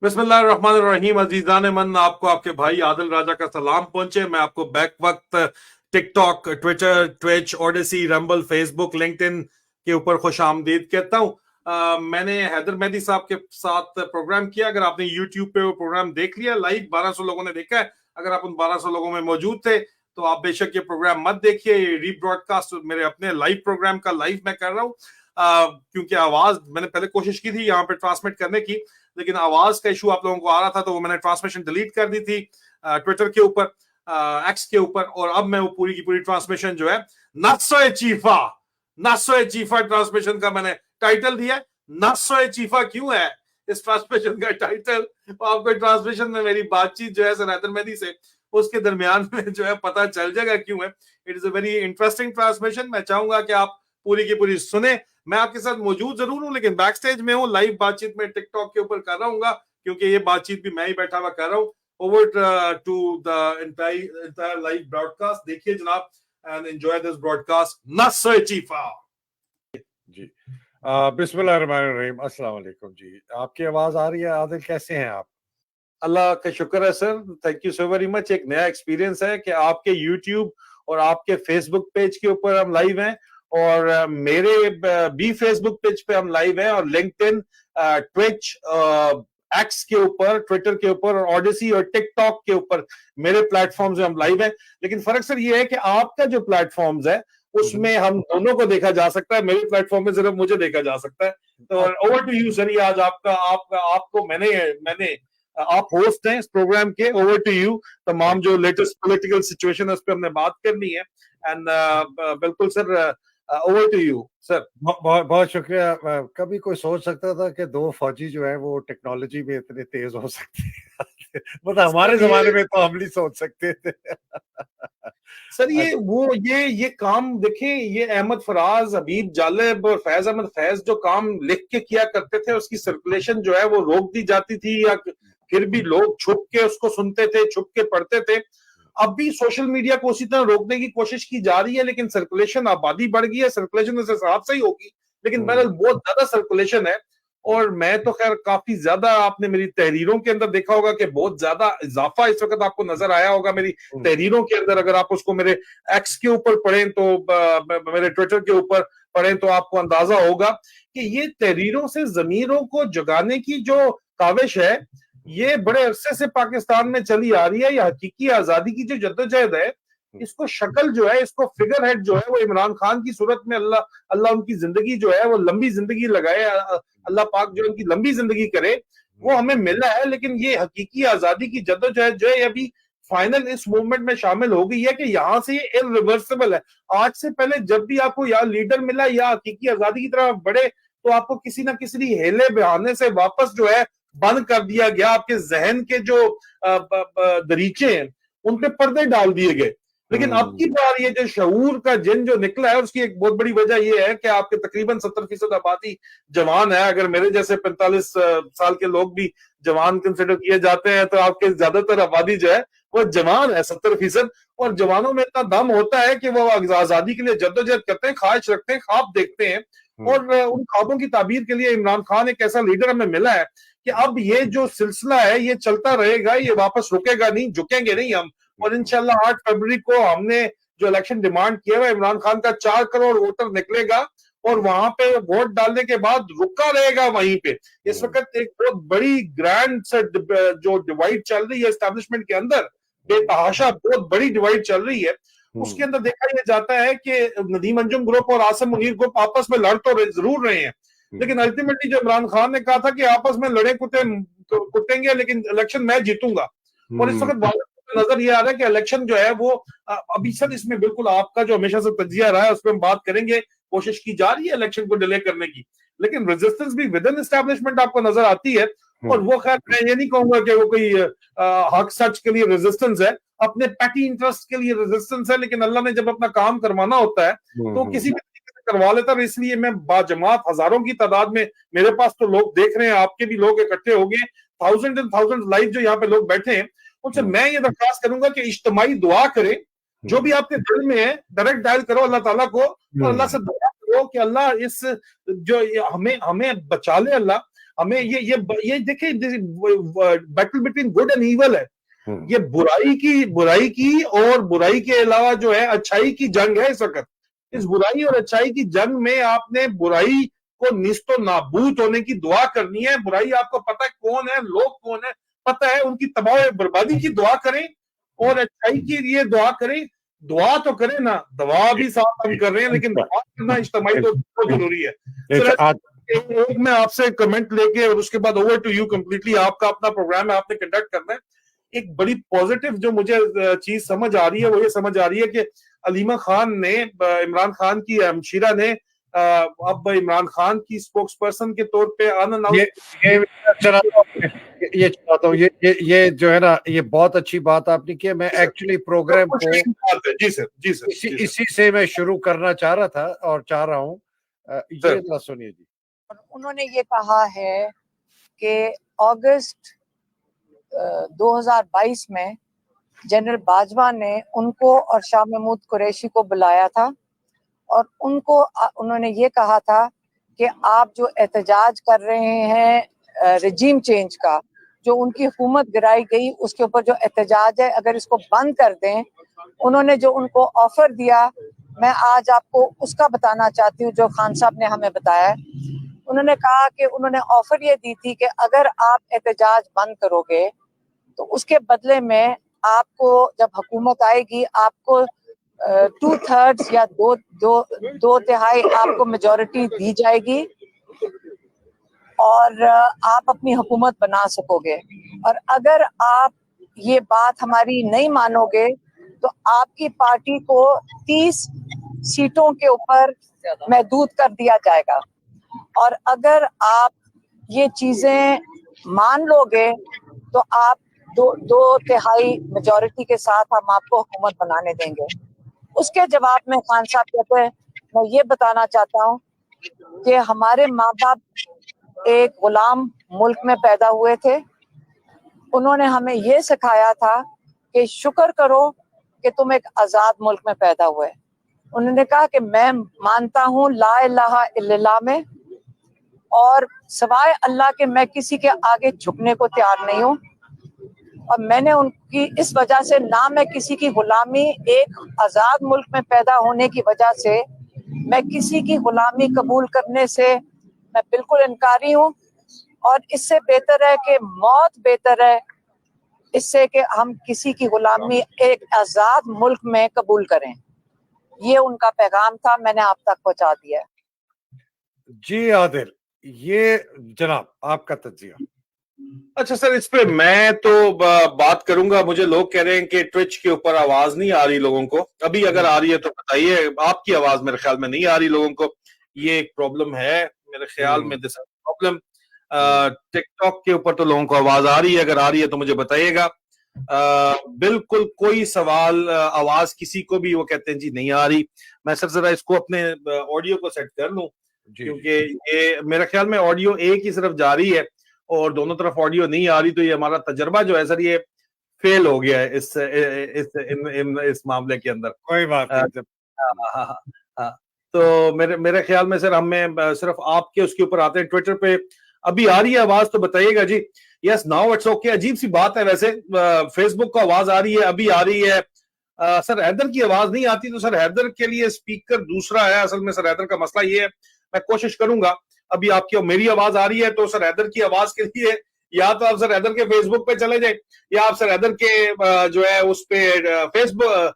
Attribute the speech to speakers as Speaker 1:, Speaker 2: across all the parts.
Speaker 1: बिस्मिल्लाहिर्रहमानिर्रहीम। अजीजान मन, आपको आपके भाई आदिल राजा का सलाम पहुंचे। मैं आपको बैक वक्त TikTok, Twitter, Twitch, Odysee, Rumble, Facebook, LinkedIn के ऊपर खुश आमदीद कहता हूं। मैंने हैदर मेहदी साहब के साथ प्रोग्राम किया। अगर आपने यूट्यूब पे वो प्रोग्राम देख लिया लाइव, 1200 लोगों ने देखा है। अगर आप उन 1200 लोगों में मौजूद थे तो आप बेशक ये प्रोग्राम मत देखिए। ये रीब्रॉडकास्ट मेरे अपने लाइव प्रोग्राम का लाइव मैं कर रहा हूँ, क्योंकि आवाज मैंने पहले कोशिश की थी यहाँ पे ट्रांसमिट करने की, लेकिन आवाज का इशू आप लोगों को आ रहा था, तो वो मैंने ट्रांसमिशन डिलीट कर दी थी ट्विटर के ऊपर, एक्स के ऊपर। और अब मैं वो पूरी की पूरी ट्रांसमिशन जो है नस्सोए चीफा, नस्सोए चीफा ट्रांसमिशन का मैंने टाइटल दिया। नस्सोए चीफा क्यों है इस ट्रांसमिशन का टाइटल? आपको ट्रांसमिशन में मेरी बातचीत जो है सर हैदर मेहदी से, उसके दरमियान में जो है पता चल जाएगा क्यों है। It is a very interesting transmission. मैं चाहूंगा कि आप पूरी की पूरी सुने। मैं आपके साथ मौजूद जरूर हूं, लेकिन बैक स्टेज में हूं, लाइव बातचीत में टिकटॉक के ऊपर कर रहा हूँ, क्योंकि ये बातचीत भी मैं ही बैठा हुआ कर रहा हूँ। Over to the entire live broadcast. देखिए जनाब, एंड एंजॉय दिस ब्रॉडकास्ट। नस्सोए चीफा
Speaker 2: जी। बिस्मिल्लाहिर्रहमानिर्रहीम। अस्सलाम वालेकुम जी। आपकी आवाज आ रही है आदिल? कैसे हैं आप?
Speaker 1: अल्लाह का शुक्र है sir, thank you so very much. एक नया एक्सपीरियंस है कि आपके यूट्यूब और आपके फेसबुक पेज के ऊपर हम लाइव हैं, और मेरे भी फेसबुक पेज पे हम लाइव हैं, और लिंक्डइन, ट्विच, एक्स के ऊपर, ट्विटर के ऊपर, और ओडिसी और टिकटॉक के ऊपर मेरे प्लेटफॉर्म्स में हम लाइव हैं। लेकिन फर्क सर ये है कि आपका जो प्लेटफॉर्म्स है उसमें हम दोनों को देखा जा सकता है, मेरे प्लेटफॉर्म में सिर्फ मुझे देखा जा सकता है। तो ओवर टू यू सर। ये आज आपको मैंने आप होस्ट हैं इस प्रोग्राम के। Over to you. तमाम जो लेटेस्ट पॉलिटिकल सिचुएशन है उस पर हमने बात करनी है। एंड बिल्कुल sir, over to you sir.
Speaker 2: बहुत बहुत शुक्रिया। कभी कोई सोच सकता था कि दो फौजी जो है वो टेक्नोलॉजी में इतने तेज हो सकते हैं? मतलब हमारे जमाने में तो हम नहीं सोच सकते थे।
Speaker 1: सर ये काम देखें, ये अहमद फराज, हबीब जालिब और फैज अहमद फैज जो काम लिख के किया करते थे, उसकी सर्कुलेशन जो है वो रोक दी जाती थी, या फिर भी लोग छुप के उसको सुनते थे, छुप के पढ़ते थे। अब भी सोशल मीडिया को उसी तरह रोकने की कोशिश की जा रही है, लेकिन सर्कुलेशन, आबादी बढ़ गई है, सर्कुलेशन उस हिसाब से ही होगी, लेकिन बहरहाल बहुत ज्यादा सर्कुलेशन है। और मैं तो खैर काफी ज्यादा, आपने मेरी तहरीरों के अंदर देखा होगा कि बहुत ज्यादा इजाफा इस वक्त आपको नजर आया होगा मेरी तहरीरों के अंदर। अगर आप उसको मेरे एक्स के ऊपर पढ़ें तो मेरे ट्विटर के ऊपर पढ़ें तो आपको अंदाजा होगा कि ये तहरीरों से जमीरों को जगाने की जो काविश है, ये बड़े अरसे से पाकिस्तान में चली आ रही है। ये हकीकी आजादी की जो जद्दोजहद है, इसको शक्ल जो है, इसको फिगर हेड जो है वो इमरान खान की सूरत में, अल्लाह उनकी जिंदगी जो है वो लंबी जिंदगी लगाए, अल्लाह पाक जो उनकी लंबी जिंदगी करे, वो हमें मिला है। लेकिन ये हकीकी आजादी की जद्दोजहद जो है अभी फाइनल इस मूवमेंट में शामिल हो गई है कि यहाँ से ये इरिवर्सिबल है। आज से पहले जब भी आपको या लीडर मिला या हकीकी आजादी की तरफ बढ़े, तो आपको किसी ना किसी हेले बहाने से वापस जो है बंद कर दिया गया। आपके जहन के जो दरीचे हैं उन पे पर्दे डाल दिए गए। लेकिन अब की बार ये जो शऊर का जिन जो निकला है, उसकी एक बहुत बड़ी वजह ये है कि आपके तकरीबन 70% आबादी जवान है। अगर मेरे जैसे 45 साल के लोग भी जवान कंसिडर किए जाते हैं, तो आपके ज्यादातर आबादी जो है वो जवान है, 70%। और जवानों में इतना दम होता है कि वो आजादी के लिए जद्दोजहद करते हैं, ख्वाहिश रखते हैं, ख्वाब देखते हैं, और उन ख्वाबों की ताबीर के लिए इमरान खान एक ऐसा लीडर हमें मिला है कि अब ये जो सिलसिला है ये चलता रहेगा, ये वापस रुकेगा नहीं, झुकेंगे नहीं हम। और इंशाल्लाह 8 फरवरी को हमने जो इलेक्शन डिमांड किया है, इमरान खान का 4 करोड़ वोटर निकलेगा, और वहां पे वोट डालने के बाद रुका रहेगा वहीं पे। इस वक्त एक बहुत बड़ी ग्रैंड से जो डिवाइड चल रही है एस्टेब्लिशमेंट के अंदर, बेतहाशा बहुत बड़ी डिवाइड चल रही है। उसके अंदर देखा यह जाता है कि नदीम अंजुम ग्रुप और आसिम मुनीर ग्रुप आपस में लड़ तो जरूर रहे हैं, लेकिन अल्टीमेटली जो इमरान खान ने कहा था कि आपस में लड़े कुत्ते कुटेंगे, लेकिन इलेक्शन मैं जीतूंगा। और इस वक्त नजर ये आ रहा है कि इलेक्शन जो है वो अभी सर इसमें बिल्कुल आपका जो हमेशा से तजिया रहा है उस पर हम बात करेंगे। कोशिश की जा रही है इलेक्शन को डिले करने की, लेकिन रेजिस्टेंस भी विद इन एस्टैब्लिशमेंट आपको नजर आती है। और वो खैर मैं ये नहीं कहूंगा कि वो कोई हक सच के लिए रेजिस्टेंस है, अपने पैटी इंटरेस्ट के लिए रेजिस्टेंस है, लेकिन अल्लाह ने जब अपना काम करवाना होता है तो किसी भी तरीके से करवा लेता है। इसलिए मैं बाजमात हजारों की तादाद में, मेरे पास तो लोग देख रहे हैं, आपके भी लोग इकट्ठे हो गए, थाउजेंड एंड थाउजेंड लाइव जो यहाँ पे लोग बैठे हैं, उनसे मैं ये दरख्वास्त करूंगा कि इज्तिमाई दुआ करें। जो भी आपके दिल में है डायरेक्ट डायल करो अल्लाह ताला को, और अल्लाह से दुआ करो कि अल्लाह इस जो हमें बचा ले, अल्लाह हमें ये देखिए battle between good and evil है, ये बुराई की और बुराई के अलावा जो है अच्छाई की जंग है इस वक्त। इस बुराई और अच्छाई की जंग में आपने बुराई को निस्तो नाबूद होने की दुआ करनी है। बुराई आपको पता है कौन है, लोग कौन है पता है, उनकी तबाह बर्बादी की दुआ करें और अच्छाई की लिए दुआ करें। दुआ तो करें ना, दवा भी साथ हम कर रहे हैं, लेकिन दुआ करना इज्तिमाई तो जरूरी है। एक मैं आपसे कमेंट लेके और उसके बाद ओवर टू यू कंप्लीटली, आपका अपना प्रोग्राम है, आपने कंडक्ट करना है। एक बड़ी पॉजिटिव जो मुझे चीज समझ आ रही है वो ये समझ आ रही है कि अलीमा खान ने, इमरान खान की हमशीरा ने अब इमरान खान की स्पोक्स पर्सन के तौर पे
Speaker 2: ये चाहता हूँ, ये जो है ना, ये बहुत अच्छी बात आपने की। मैं एक्चुअली प्रोग्राम को
Speaker 1: जी सर
Speaker 2: इसी से मैं शुरू करना चाह रहा था और चाह रहा हूँ, ये सुनिए जी।
Speaker 3: उन्होंने ये कहा है कि अगस्त 2022 में जनरल बाजवा ने उनको और शाह महमूद कुरैशी को बुलाया था और उन्होंने ये कहा था कि आप जो एहतजाज कर रहे हैं रिजीम चेंज का, जो उनकी हुकूमत गिराई गई उसके ऊपर जो एहतजाज है, अगर इसको बंद कर दें। उन्होंने जो उनको ऑफर दिया, मैं आज आपको उसका बताना चाहती हूँ जो खान साहब ने हमें बताया। उन्होंने कहा कि उन्होंने ऑफर ये दी थी कि अगर आप एहतजाज बंद करोगे तो उसके बदले में आपको, जब हुकूमत आएगी, आपको 2/3 या दो तिहाई आपको मेजॉरिटी दी जाएगी और आप अपनी हुकूमत बना सकोगे। और अगर आप ये बात हमारी नहीं मानोगे तो आपकी पार्टी को 30 सीटों के ऊपर महदूद कर दिया जाएगा। और अगर आप ये चीजें मान लोगे तो आप दो तिहाई मेजॉरिटी के साथ हम आपको हुकूमत बनाने देंगे। उसके जवाब में खान साहब कहते हैं, मैं ये बताना चाहता हूँ कि हमारे माँ बाप एक गुलाम मुल्क में पैदा हुए थे। उन्होंने हमें ये सिखाया था कि शुक्र करो कि तुम एक आजाद मुल्क में पैदा हुए। उन्होंने कहा कि मैं मानता हूँ ला इलाहा इल्लल्लाह में, और सिवाय अल्लाह के मैं किसी के आगे झुकने को तैयार नहीं हूँ। और मैंने उनकी इस वजह से, ना मैं किसी की गुलामी, एक आजाद मुल्क में पैदा होने की वजह से मैं किसी की गुलामी कबूल करने से मैं बिल्कुल इनकारी हूँ। और इससे बेहतर है कि मौत बेहतर है इससे कि हम किसी की गुलामी एक आजाद मुल्क में कबूल करें। ये उनका पैगाम था, मैंने आप तक पहुंचा दिया।
Speaker 2: जी आदिल, ये जनाब आपका तज्जिया।
Speaker 1: अच्छा सर, इस पे मैं तो बात करूंगा। मुझे लोग कह रहे हैं कि ट्विच के ऊपर आवाज नहीं आ रही लोगों को। अभी अगर आ रही है तो बताइए। आपकी आवाज मेरे ख्याल में नहीं आ रही लोगों को, ये एक प्रॉब्लम है मेरे ख्याल में। दिस प्रॉब्लम टिकटॉक के ऊपर तो लोगों को आवाज आ रही है, अगर आ रही है तो मुझे बताइएगा। बिल्कुल कोई सवाल, आवाज किसी को भी वो कहते हैं जी नहीं आ रही। मैं सर जरा इसको अपने ऑडियो को सेट कर लूं, क्योंकि ये मेरे ख्याल में ऑडियो एक ही सिर्फ जा रही है और दोनों तरफ ऑडियो नहीं आ रही। तो ये हमारा तजर्बा जो है सर, ये फेल हो गया है इस मामले के अंदर।
Speaker 2: कोई बात नहीं।
Speaker 1: हाँ, तो मेरे ख्याल में सर हमें सिर्फ आपके उसके ऊपर आते हैं। ट्विटर पे अभी आ रही है आवाज तो बताइएगा जी। Yes, now it's okay. अजीब सी बात है वैसे, फेसबुक को आवाज आ रही है, अभी आ रही है। सर हैदर की आवाज नहीं आती, तो सर हैदर के लिए स्पीकर दूसरा है। असल में सर हैदर का मसला ये है, मैं कोशिश करूंगा। अभी आपकी और मेरी आवाज आ रही है, तो सर हैदर की आवाज के लिए या तो आप सर हैदर के फेसबुक पे चले जाए, या आप सर हैदर के जो है उस पे फेसबुक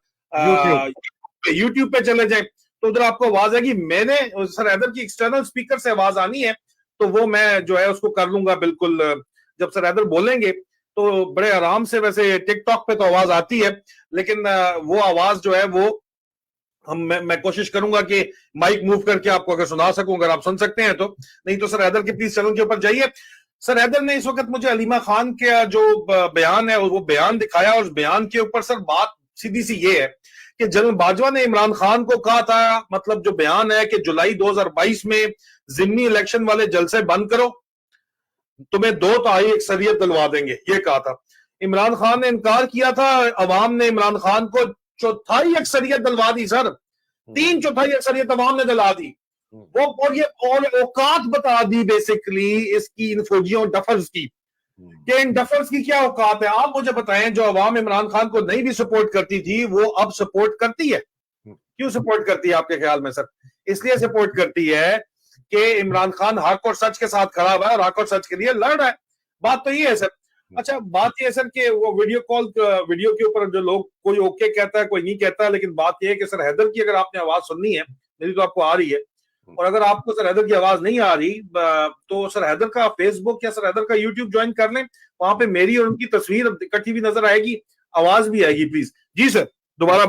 Speaker 1: यूट्यूब पे चले जाए, तो उधर आपको आवाज आएगी। मैंने सर हैदर की एक्सटर्नल स्पीकर से आवाज आनी है, तो वो मैं जो है उसको कर लूंगा बिल्कुल जब सर हैदर बोलेंगे तो बड़े आराम से, वैसे टिकटॉक पे तो आवाज आती है, लेकिन वो आवाज जो है वो मैं कोशिश करूंगा कि माइक मूव करके आपको अगर सुना सकूं, अगर आप सुन सकते हैं तो। नहीं तो सर हैदर के प्लीज चैनल के ऊपर जाइए। सर हैदर ने इस वक्त मुझे हलीमा खान का जो बयान है वो बयान दिखाया, और उस बयान के ऊपर सर बात सीधी सी ये है कि जनरल बाजवा ने इमरान खान को कहा था, मतलब जो बयान है कि जुलाई 2022 में जिमनी इलेक्शन वाले जलसे बंद करो, तुम्हें 2/3 अक्सरियत दिलवा देंगे, ये कहा था। इमरान खान ने इनकार किया था, अवाम ने इमरान खान को 1/4 अक्सरियत दिलवा दी सर, 3/4 अक्सरियत अवाम ने दिला दी। वो और ये और औकात बता दी बेसिकली इसकी, इन फौजियों डफर्स की, कि इन डफर्स की क्या औकात है। आप मुझे बताएं, जो अवाम इमरान खान को नहीं भी सपोर्ट करती थी वो अब सपोर्ट करती है। क्यों सपोर्ट करती है आपके ख्याल में सर? इसलिए सपोर्ट करती है कि इमरान खान हक और सच के साथ खड़ा हुआ है और हक और सच के लिए लड़ रहा है। बात तो ये है सर। अच्छा, बात ये है सर कि वो वीडियो के ऊपर जो लोग, कोई ओके कहता है कोई नहीं कहता, लेकिन बात ये है कि सर हैदर की अगर आपने आवाज सुननी है, मेरी तो आपको आ रही है, और अगर आपको सर हैदर की आवाज नहीं आ रही तो सर हैदर का फेसबुक या सर हैदर का यूट्यूब ज्वाइन कर लें, वहां पे मेरी और उनकी तस्वीर इकट्ठी भी नजर आएगी, आवाज भी आएगी प्लीज। जी सर, दोबारा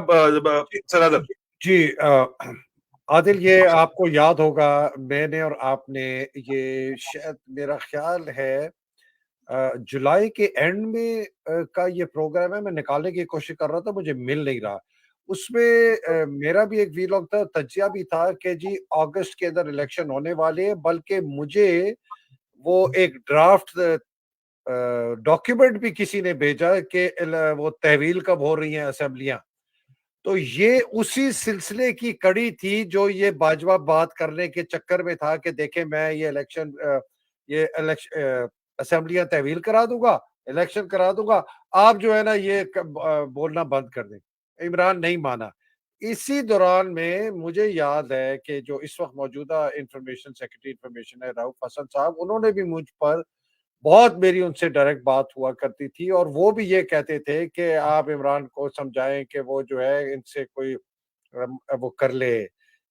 Speaker 1: सर हैदर
Speaker 2: जी। आदिल, ये आपको याद होगा, मैंने और आपने ये शायद मेरा ख्याल है जुलाई के एंड में का ये प्रोग्राम है, मैं निकालने की कोशिश कर रहा था, मुझे मिल नहीं रहा। उसमें मेरा भी एक वीलॉग था, तज्जिया भी था कि जी अगस्त के अंदर इलेक्शन होने वाले हैं, बल्कि मुझे वो एक ड्राफ्ट डॉक्यूमेंट भी किसी ने भेजा कि वो तहवील कब हो रही हैं असेंबलियां। तो ये उसी सिलसिले की कड़ी थी जो ये बाजवा बात करने के चक्कर में था कि देखें मैं ये इलेक्शन असेंबलियां तहवील करा दूंगा, इलेक्शन करा दूंगा, आप जो है ना ये बोलना बंद कर दें। इमरान नहीं माना। इसी दौरान में मुझे याद है कि जो इस वक्त मौजूदा इंफॉर्मेशन सेक्रेटरी इंफॉर्मेशन है रऊफ हसन साहब, उन्होंने भी मुझ पर बहुत मेरी उनसे डायरेक्ट बात हुआ करती थी, और वो भी ये कहते थे कि आप इमरान को समझाएं कि वो जो है इनसे कोई वो कर ले,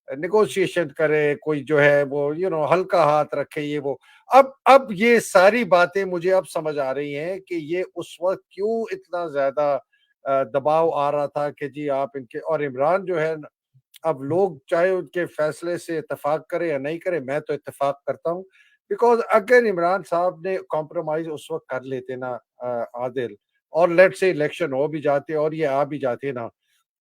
Speaker 2: नेगोशिएशन करे, कोई जो है वो हल्का हाथ रखे, ये वो। अब ये सारी बातें मुझे अब समझ आ रही हैं कि ये उस वक्त क्यों इतना ज्यादा दबाव आ रहा था कि जी आप इनके, और इमरान जो है अब लोग चाहे उनके फैसले से इत्तेफाक करे या नहीं करे, मैं तो इत्तेफाक करता हूँ। बिकॉज अगर इमरान साहब ने कॉम्प्रोमाइज उस वक्त कर लेते ना आदिल, और लेट से इलेक्शन हो भी जाते और ये आ भी जाते ना,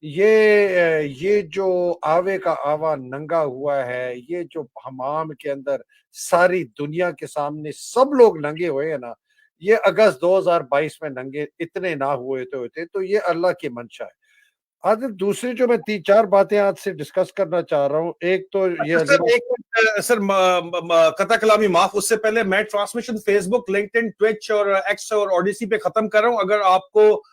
Speaker 2: ये जो आवे का आवा नंगा हुआ है, ये जो हमाम के अंदर सारी दुनिया के सामने सब लोग नंगे हुए हैं ना, ये अगस्त 2022 में नंगे इतने ना हुए तो होते, तो ये अल्लाह की मंशा है। आदिल, दूसरी जो मैं 3-4 बातें आज से डिस्कस करना चाह रहा हूँ, एक तो ये
Speaker 1: सर एक मिनट सर, कथा कलामी माफ, उससे पहले मैं ट्रांसमिशन फेसबुक, लिंक्डइन, ट्विच और एक्स और ओडिसी पे खत्म कर रहा हूँ। अगर आपको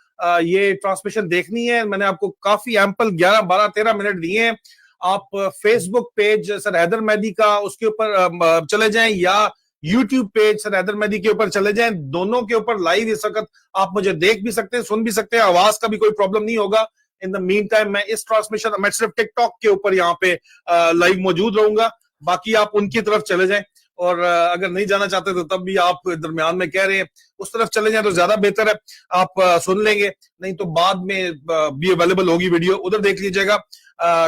Speaker 1: ये ट्रांसमिशन देखनी है, मैंने आपको काफी एम्पल 11, 12, 13 मिनट दिए हैं। आप Facebook page sir Haider Mehdi का उसके ऊपर चले जाएं, या YouTube page sir Haider Mehdi के ऊपर चले जाएं। दोनों के ऊपर लाइव इस वक्त आप मुझे देख भी सकते हैं, सुन भी सकते हैं, आवाज का भी कोई प्रॉब्लम नहीं होगा। इन द मीन टाइम मैं इस ट्रांसमिशन, मैं सिर्फ टिकटॉक के ऊपर यहाँ पे लाइव मौजूद रहूंगा, बाकी आप उनकी तरफ चले जाएं। और अगर नहीं जाना चाहते तो तब भी आप दरमियान में कह रहे हैं उस तरफ चले जाएं तो ज्यादा बेहतर है, आप सुन लेंगे। नहीं तो बाद में भी अवेलेबल होगी वीडियो, उधर देख लीजिएगा।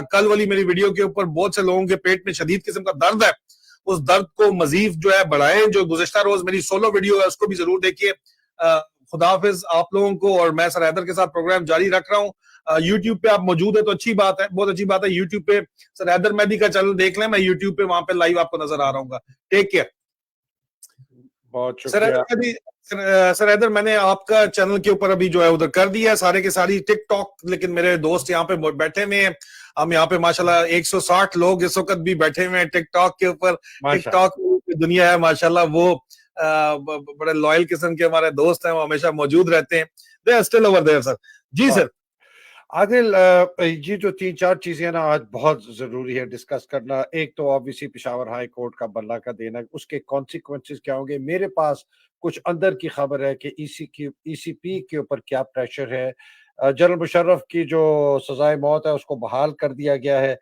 Speaker 1: कल वाली मेरी वीडियो के ऊपर बहुत से लोगों के पेट में शदीद किस्म का दर्द है, उस दर्द को मजीद जो है बढ़ाएं। जो गुज़िश्ता रोज मेरी सोलो वीडियो है उसको भी जरूर देखिए। खुदा हाफिज आप लोगों को, और मैं सर हैदर के साथ प्रोग्राम जारी रख रहा हूँ। यूट्यूब पे आप मौजूद है तो अच्छी बात है, बहुत अच्छी बात है। यूट्यूब पे सर हैदर मेहदी का चैनल देख लें, मैं यूट्यूब पे वहां पे लाइव आपको नजर आ रहा हूँ। Take care.
Speaker 2: बहुत
Speaker 1: सर हैदर सर हैदर मैंने आपका चैनल के ऊपर अभी जो है उधर कर दिया सारे के सारी टिकटॉक, लेकिन मेरे दोस्त यहाँ पे बैठे हुए हैं। हम यहाँ पे माशाल्लाह 160 लोग इस वक्त भी बैठे हुए हैं टिकटॉक के ऊपर। टिकटॉक दुनिया है माशाल्लाह, वो बड़े लॉयल किस्म के हमारे दोस्त हैं, वो हमेशा मौजूद रहते हैं। They are still over there sir. जी सर।
Speaker 2: आदिल, ये जो 3-4 चीजें ना आज बहुत जरूरी है डिस्कस करना। एक तो ऑब्वियसली पेशावर हाई कोर्ट का बल्ला का देना, उसके कॉन्सिक्वेंसेस क्या होंगे। मेरे पास कुछ अंदर की खबर है कि ईसीपी के ऊपर क्या प्रेशर है। जनरल मुशर्रफ की जो सजाए मौत है उसको बहाल कर दिया गया है।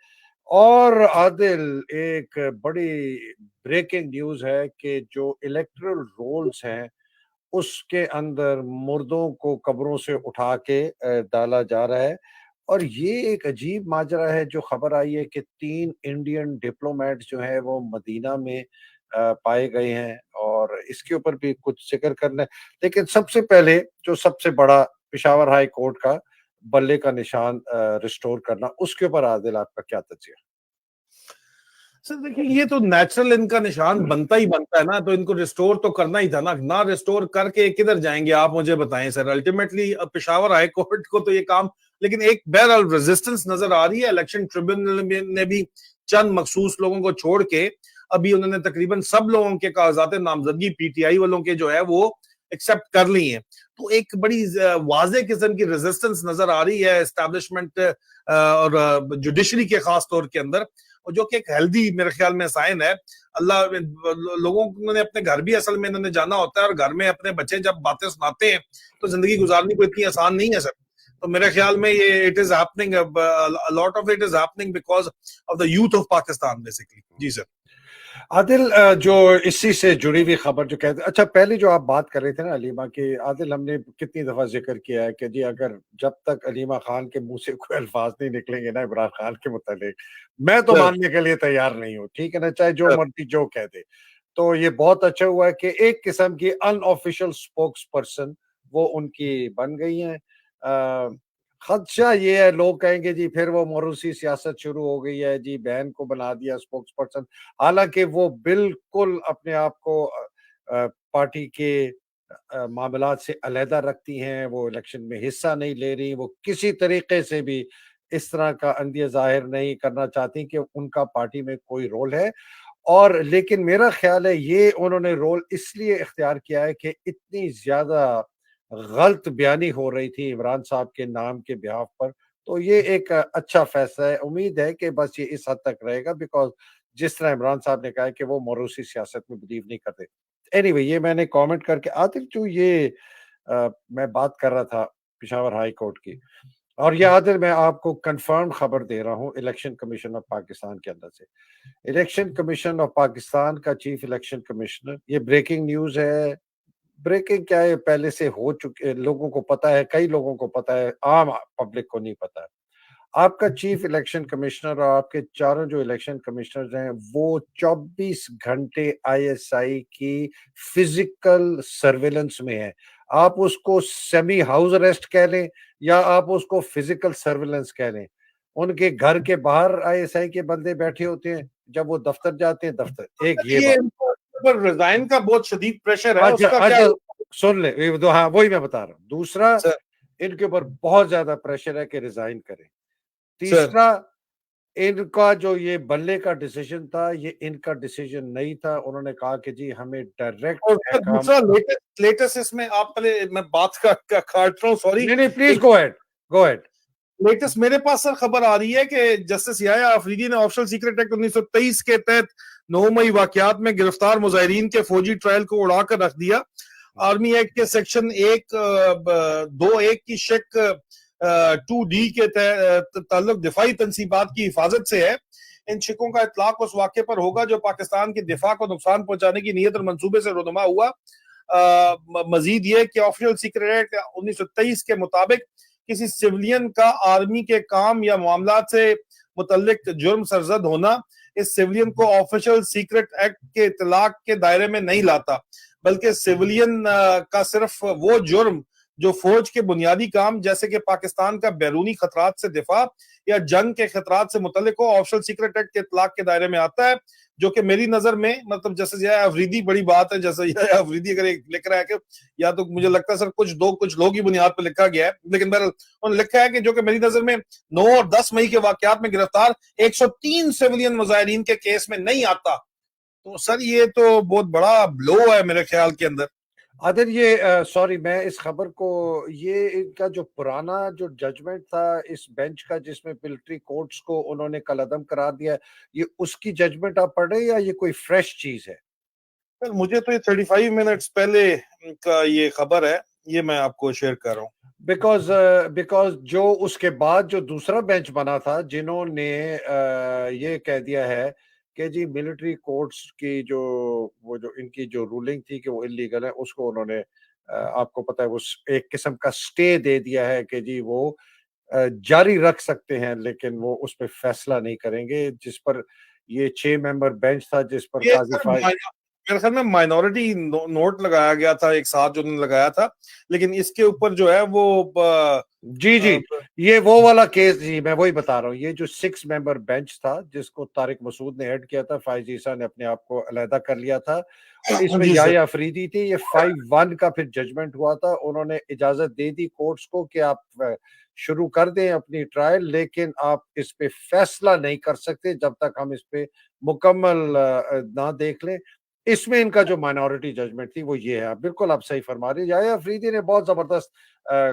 Speaker 2: और आदिल, एक बड़ी ब्रेकिंग न्यूज है कि जो इलेक्टोरल रोल्स हैं उसके अंदर मुर्दों को कब्रों से उठा के डाला जा रहा है। और ये एक अजीब माजरा है जो खबर आई है कि 3 इंडियन डिप्लोमेट जो है वो मदीना में पाए गए हैं, और इसके ऊपर भी कुछ ज़िक्र करना है। लेकिन सबसे पहले जो सबसे बड़ा पेशावर हाई कोर्ट का बल्ले का निशान रिस्टोर करना, उसके ऊपर आदिल आपका क्या तज्जिया?
Speaker 1: सर देखिए, ये तो नेचुरल इनका निशान बनता ही बनता है ना, तो इनको रिस्टोर तो करना ही था ना रिस्टोर करके किधर जाएंगे आप मुझे बताएं sir. Ultimately Peshawar high court को तो ये काम, लेकिन एक बहरहाल रेजिस्टेंस नजर आ रही है। इलेक्शन ट्रिब्यूनल ने भी चंद मखसूस लोगों को छोड़ के अभी उन्होंने तकरीबन सब लोगों के कागजात नामजदगी पीटीआई वालों के जो है वो एक्सेप्ट कर ली है। तो एक बड़ी वाज़ेह किस्म की रेजिस्टेंस नजर आ रही है एस्टैब्लिशमेंट और जुडिशरी के खास तौर के अंदर, और जो कि एक हेल्दी मेरे ख्याल में साइन है। अल्लाह, लोगों ने अपने घर भी असल में इन्होंने जाना होता है, और घर में अपने बच्चे जब बातें सुनाते हैं तो जिंदगी गुजारनी कोई इतनी आसान नहीं है सर। तो मेरे ख्याल में ये it is happening, lot of it is happening because of the youth of Pakistan basically. जी सर।
Speaker 2: आदिल, जो इसी से जुड़ी हुई खबर जो कहते, अच्छा पहले जो आप बात कर रहे थे ना अलीमा की, आदिल हमने कितनी दफा जिक्र किया है कि जी अगर जब तक अलीमा खान के मुंह से कोई अल्फाज नहीं निकलेंगे ना इमरान खान के मुतालिक, मैं तो
Speaker 1: सर,
Speaker 2: मानने के लिए तैयार नहीं हूँ, ठीक है ना, चाहे जो
Speaker 1: सर,
Speaker 2: मर्जी जो कह दे। तो ये बहुत अच्छा हुआ है कि एक किस्म की अनऑफिशियल स्पोक्स पर्सन वो उनकी बन गई हैं। खदशा ये है, लोग कहेंगे जी फिर वो मोरूसी सियासत शुरू हो गई है जी, बहन को बना दिया स्पोक्स पर्सन। हालांकि वो बिल्कुल अपने आप को पार्टी के मामलात से अलहदा रखती हैं, वो इलेक्शन में हिस्सा नहीं ले रही, वो किसी तरीके से भी इस तरह का अंदिया जाहिर नहीं करना चाहती कि उनका पार्टी में कोई रोल है। और लेकिन मेरा ख्याल है ये उन्होंने रोल इसलिए इख्तियार किया है कि इतनी ज्यादा गलत बयानी हो रही थी इमरान साहब के नाम के बिहाफ पर। तो ये एक अच्छा फैसला है, उम्मीद है कि बस ये इस हद तक रहेगा, बिकॉज जिस तरह इमरान साहब ने कहा है कि वो मोरूसी सियासत में बिलीव नहीं करते। एनीवे, ये मैंने कमेंट करके आतिफ जो ये मैं बात कर रहा था पेशावर हाई कोर्ट की, और ये आदिल मैं आपको कंफर्म खबर दे रहा हूँ इलेक्शन कमीशन ऑफ पाकिस्तान के अंदर से। इलेक्शन कमीशन ऑफ पाकिस्तान का चीफ इलेक्शन कमिश्नर, ये ब्रेकिंग न्यूज है। ब्रेकिंग क्या है, पहले से हो चुके, लोगों को पता है, कई लोगों को पता है, आम पब्लिक को नहीं पता है। आपका चीफ इलेक्शन कमिश्नर और आपके चारों जो इलेक्शन कमिश्नर हैं वो 24 घंटे आईएसआई की फिजिकल सर्वेलेंस में है। आप उसको सेमी हाउस अरेस्ट कह लें या आप उसको फिजिकल सर्वेलेंस कह लें। उनके घर के बाहर आईएसआई के बंदे बैठे होते हैं, जब वो दफ्तर जाते हैं दफ्तर, एक ये
Speaker 1: ये
Speaker 2: बात।
Speaker 1: इनको पर रिजाइन का बहुत शदीद प्रेशर है,
Speaker 2: अच्छा
Speaker 1: उसका क्या?
Speaker 2: अच्छा, सुन ले, ये तो हाँ वही मैं बता रहा हूँ। दूसरा,
Speaker 1: सर,
Speaker 2: इनके ऊपर बहुत ज्यादा प्रेशर है कि रिजाइन करें।
Speaker 1: सर,
Speaker 2: तीसरा, इनका जो ये बल्ले का डिसीजन था, ये इनका डिसीजन नहीं था। उन्होंने कहा कि जी हमें डायरेक्ट
Speaker 1: और सर
Speaker 2: अहकाम।
Speaker 1: दूसरा लेटेस्ट इसमें, आप पहले मैं बात का काट रहा हूँ, सॉरी।
Speaker 2: नहीं नहीं, प्लीज
Speaker 1: एक
Speaker 2: go ahead, go ahead.
Speaker 1: Latest मेरे पास सर खबर आ रही है कि जस्टिस याया अफरीदी ने ऑफिशियल सीक्रेट एक्ट 1923 के तहत 9 मई वाकयात में गिरफ्तार मुजाहिरीन के फौजी ट्रायल को उड़ाकर रख दिया। आर्मी एक्ट के सेक्शन 1(2)(1) की शेक 2D के ताल्लुक दिफाई तनसीबात की हिफाजत से है। इन शिकों का इतलाक उस वाक़े पर होगा जो पाकिस्तान के दिफा को नुकसान पहुंचाने की नीयत और मंसूबे से रुनुमा हुआ। मजीद ये कि ऑफिशियल सीक्रेट एक्ट 1923 के मुताबिक किसी सिविलियन का आर्मी के काम या मामला से मुतल्लिक जुर्म सरजद होना इस सिविलियन को ऑफिशियल सीक्रेट एक्ट के इतलाक के दायरे में नहीं लाता, बल्कि सिविलियन का सिर्फ वो जुर्म जो फौज के बुनियादी काम जैसे कि पाकिस्तान का बैरूनी खतरात से दिफा या जंग के खतरात से मुतल्लिक हो, ऑफिशियल सीक्रेट एक्ट के इतलाक के दायरे में आता है। जो कि मेरी नजर में, मतलब जैसे यह अफरीदी बड़ी बात है, जैसे यह अफरीदी अगर लिख रहा है कि, या तो मुझे लगता है सर कुछ लोग की बुनियाद पर लिखा गया है, लेकिन बहरहाल उन्होंने लिखा है कि जो कि मेरी नजर में 9 और 10 मई के वाकयात में गिरफ्तार 103 सिविलियन मुजाहिरीन के केस में नहीं आता। तो सर ये तो बहुत बड़ा ब्लो है मेरे ख्याल के अंदर।
Speaker 2: आदिल, ये सॉरी, मैं इस खबर को, ये इनका जो पुराना जो जजमेंट था इस बेंच का जिसमें मिलिट्री कोर्ट्स को उन्होंने कलअदम करार दिया, ये उसकी जजमेंट आप पढ़ रहे हैं या ये कोई फ्रेश चीज है?
Speaker 1: सर मुझे तो ये 35 मिनट्स पहले का ये खबर है, ये मैं आपको शेयर कर रहा हूँ।
Speaker 2: बिकॉज बिकॉज जो उसके बाद जो दूसरा बेंच बना था जिन्होंने ये कह दिया है कि जी मिलिट्री कोर्ट्स की जो वो जो इनकी जो रूलिंग थी कि वो इलीगल है, उसको उन्होंने आपको पता है वो एक किस्म का स्टे दे दिया है कि जी वो जारी रख सकते हैं, लेकिन वो उस पे फैसला नहीं करेंगे, जिस पर ये 6 मेंबर बेंच था जिस पर
Speaker 1: ये
Speaker 2: काजी
Speaker 1: सर
Speaker 2: फाइज।
Speaker 1: मेरे ख्याल में माइनॉरिटी नोट लगाया गया था एक साथ जो उन्होंने लगाया था, लेकिन इसके ऊपर जो है वो
Speaker 2: जी जी, ये वो वाला केस, जी मैं वही बता रहा हूँ, ये जो 6 मेंबर बेंच था जिसको तारिक मसूद ने हेड किया था, फाइज ईसा ने अपने आप को अलहदा कर लिया था, और इसमें
Speaker 1: जी सर।
Speaker 2: याया अफरीदी थी। ये 5-1 का फिर जजमेंट हुआ था, उन्होंने इजाजत दे दी कोर्ट्स को कि आप शुरू कर दें अपनी ट्रायल, लेकिन आप इस पे फैसला नहीं कर सकते जब तक हम इस पे मुकम्मल ना देख लें। इसमें इनका जो माइनॉरिटी जजमेंट थी वो ये है। बिल्कुल आप सही फरमा रहे हैं, याया अफरीदी ने बहुत जबरदस्त